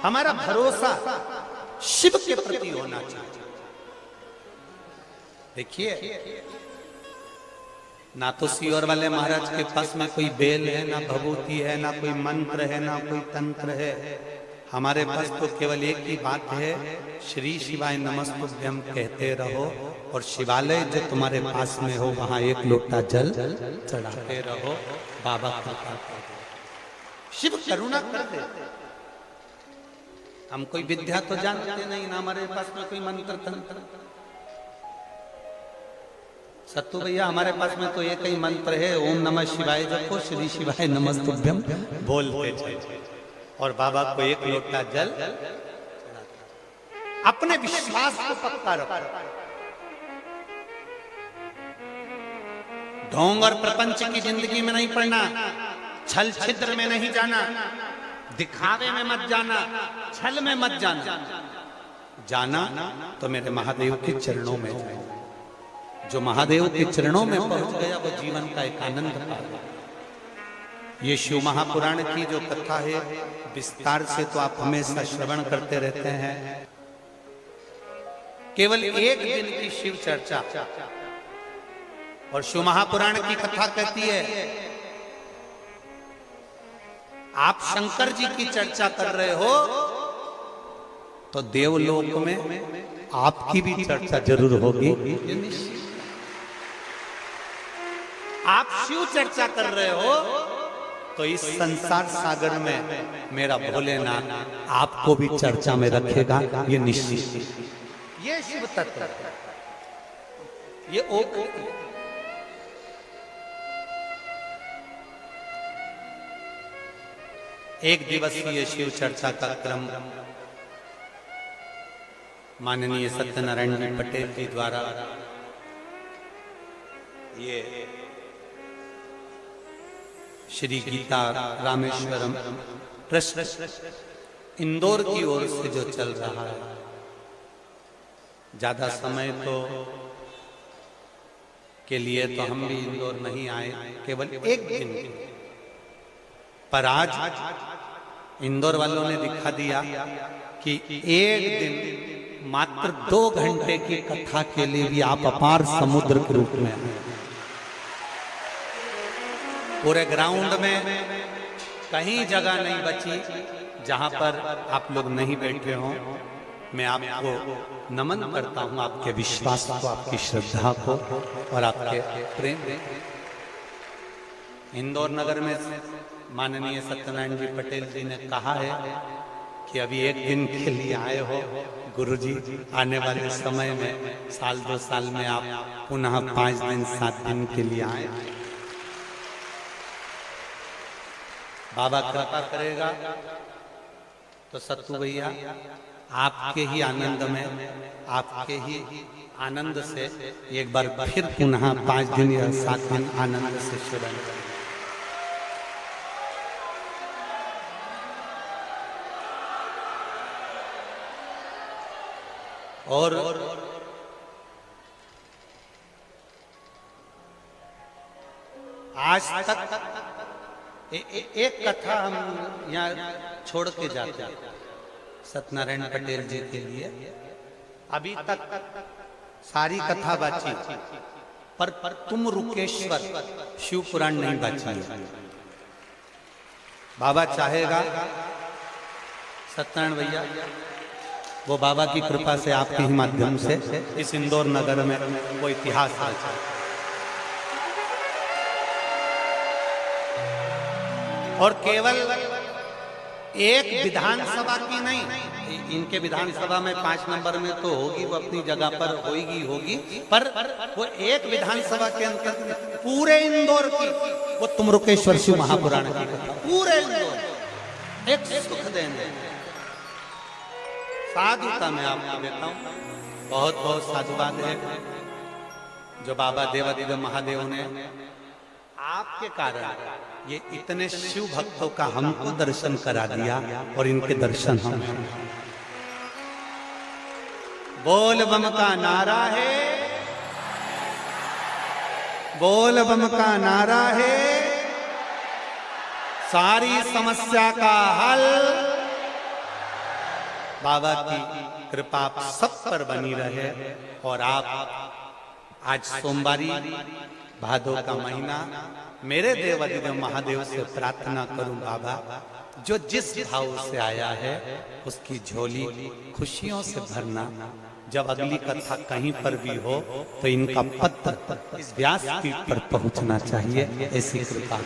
हमारा भरोसा शिव के प्रति होना चाहिए। देखिए, ना तो सियोर वाले महाराज के पास में कोई बेल है, ना भभूति है, ना कोई मंत्र है, ना कोई तंत्र है। हमारे पास तो केवल एक ही बात है, श्री शिवाय नमस्तुभ्यं कहते रहो और शिवालय जो तुम्हारे पास में हो वहां एक लोटा जल चढ़ाते रहो। बाबा कृपा कर, शिव करुणा कर दे। हम कोई विद्या तो जानते नहीं, ना हमारे पास में कोई मंत्र तंत्र। सत्तू भैया, हमारे पास में तो एक ही मंत्र है, ओम नमः शिवाय जपो, श्री शिवाय नमस्तुभ्यं बोलते जाओ और बाबा को एक लोटा जल। अपने विश्वास को पक्का रखो। ढोंग और प्रपंच की जिंदगी में नहीं पड़ना, छल छिद्र में नहीं जाना, दिखावे में मत जाना, छल में मत जाना। जाना तो मेरे महादेव के चरणों में जाए। जो महादेव के चरणों में पहुंच गया वो जीवन का एक आनंद पा गया। ये शिव महापुराण की जो कथा है विस्तार से तो आप हमेशा श्रवण करते रहते हैं। केवल एक दिन की शिव चर्चा और शिव महापुराण की कथा कहती है आप शंकर जी की चर्चा कर रहे हो तो देवलोक में आपकी भी चर्चा जरूर होगी। आप शिव चर्चा कर रहे हो तो इस संसार सागर में मेरा भोलेनाथ आपको भी चर्चा में रखेगा, ये निश्चित। ये शिव तत्व, ये एक दिवसीय शिव चर्चा का क्रम माननीय सत्यनारायण जी पटेल जी द्वारा ये श्री गीता रामेश्वरम ट्रस्ट इंदौर की ओर से जो चल रहा है, ज्यादा समय तो के लिए तो हम भी इंदौर नहीं आए, केवल एक दिन, पर आज इंदौर वालों ने दिखा दिया कि एक दिन मात्र 2 घंटे की कथा के लिए भी आप अपार समुद्र के रूप में हैं। पूरे ग्राउंड में कहीं जगह नहीं बची जहां पर आप लोग नहीं बैठे हों। मैं आपको नमन करता हूं, आपके विश्वास को, आपकी श्रद्धा को और आपके प्रेम। इंदौर नगर में माननीय सत्यनारायण जी पटेल जी ने कहा है कि अभी एक दिन के लिए आए हो गुरुजी, आने वाले समय में 1-2 साल में आप पुनः 5 दिन 7 दिन के लिए आए। बाबा कृपा करेगा तो सत्तू भैया आपके ही आनंद में, आपके ही आनंद से एक बार फिर पुनः 5 दिन या 7 दिन आनंद से सेवन करें। और आज तक एक कथा हम यहाँ छोड़ के जाते हैं सत्यनारायण पटेल जी के लिए। अभी तक सारी कथा बाची, पर तुम रुकेश्वर शिव पुराण नहीं बाची है। बाबा चाहेगा सत्यनारायण भैया, वो बाबा की कृपा से आपके ही माध्यम से इस इंदौर नगर में वो इतिहास रचा। और केवल एक विधानसभा की नहीं, इनके विधानसभा में 5 नंबर में तो होगी, वो अपनी जगह पर होगी, पर वो एक विधानसभा के अंतर्गत पूरे इंदौर की वो तुमरुकेश्वर शिव महापुराण की कथा पूरे इंदौर एक सुख देने साधुता में आपको देता हूं। बहुत बहुत साधुवाद है जो बाबा देवादिदेव महादेव ने आपके कारण ये इतने शिव भक्तों का हमको दर्शन करा दिया और इनके दर्शन हम। बोल बम का नारा है, बोल बम का नारा है, सारी समस्या का हल। बाबा की कृपा आप सब पर बनी रहे। और आप आज सोमवारी भादो का महीना, मेरे देवादिदेव महादेव से प्रार्थना करूं बाबा, जो जिस भाव से आया है उसकी झोली खुशियों से भरना। जब अगली कथा कहीं पर भी हो तो इनका पत्र इस व्यासपीठ पर पहुंचना चाहिए, ऐसी कृपा।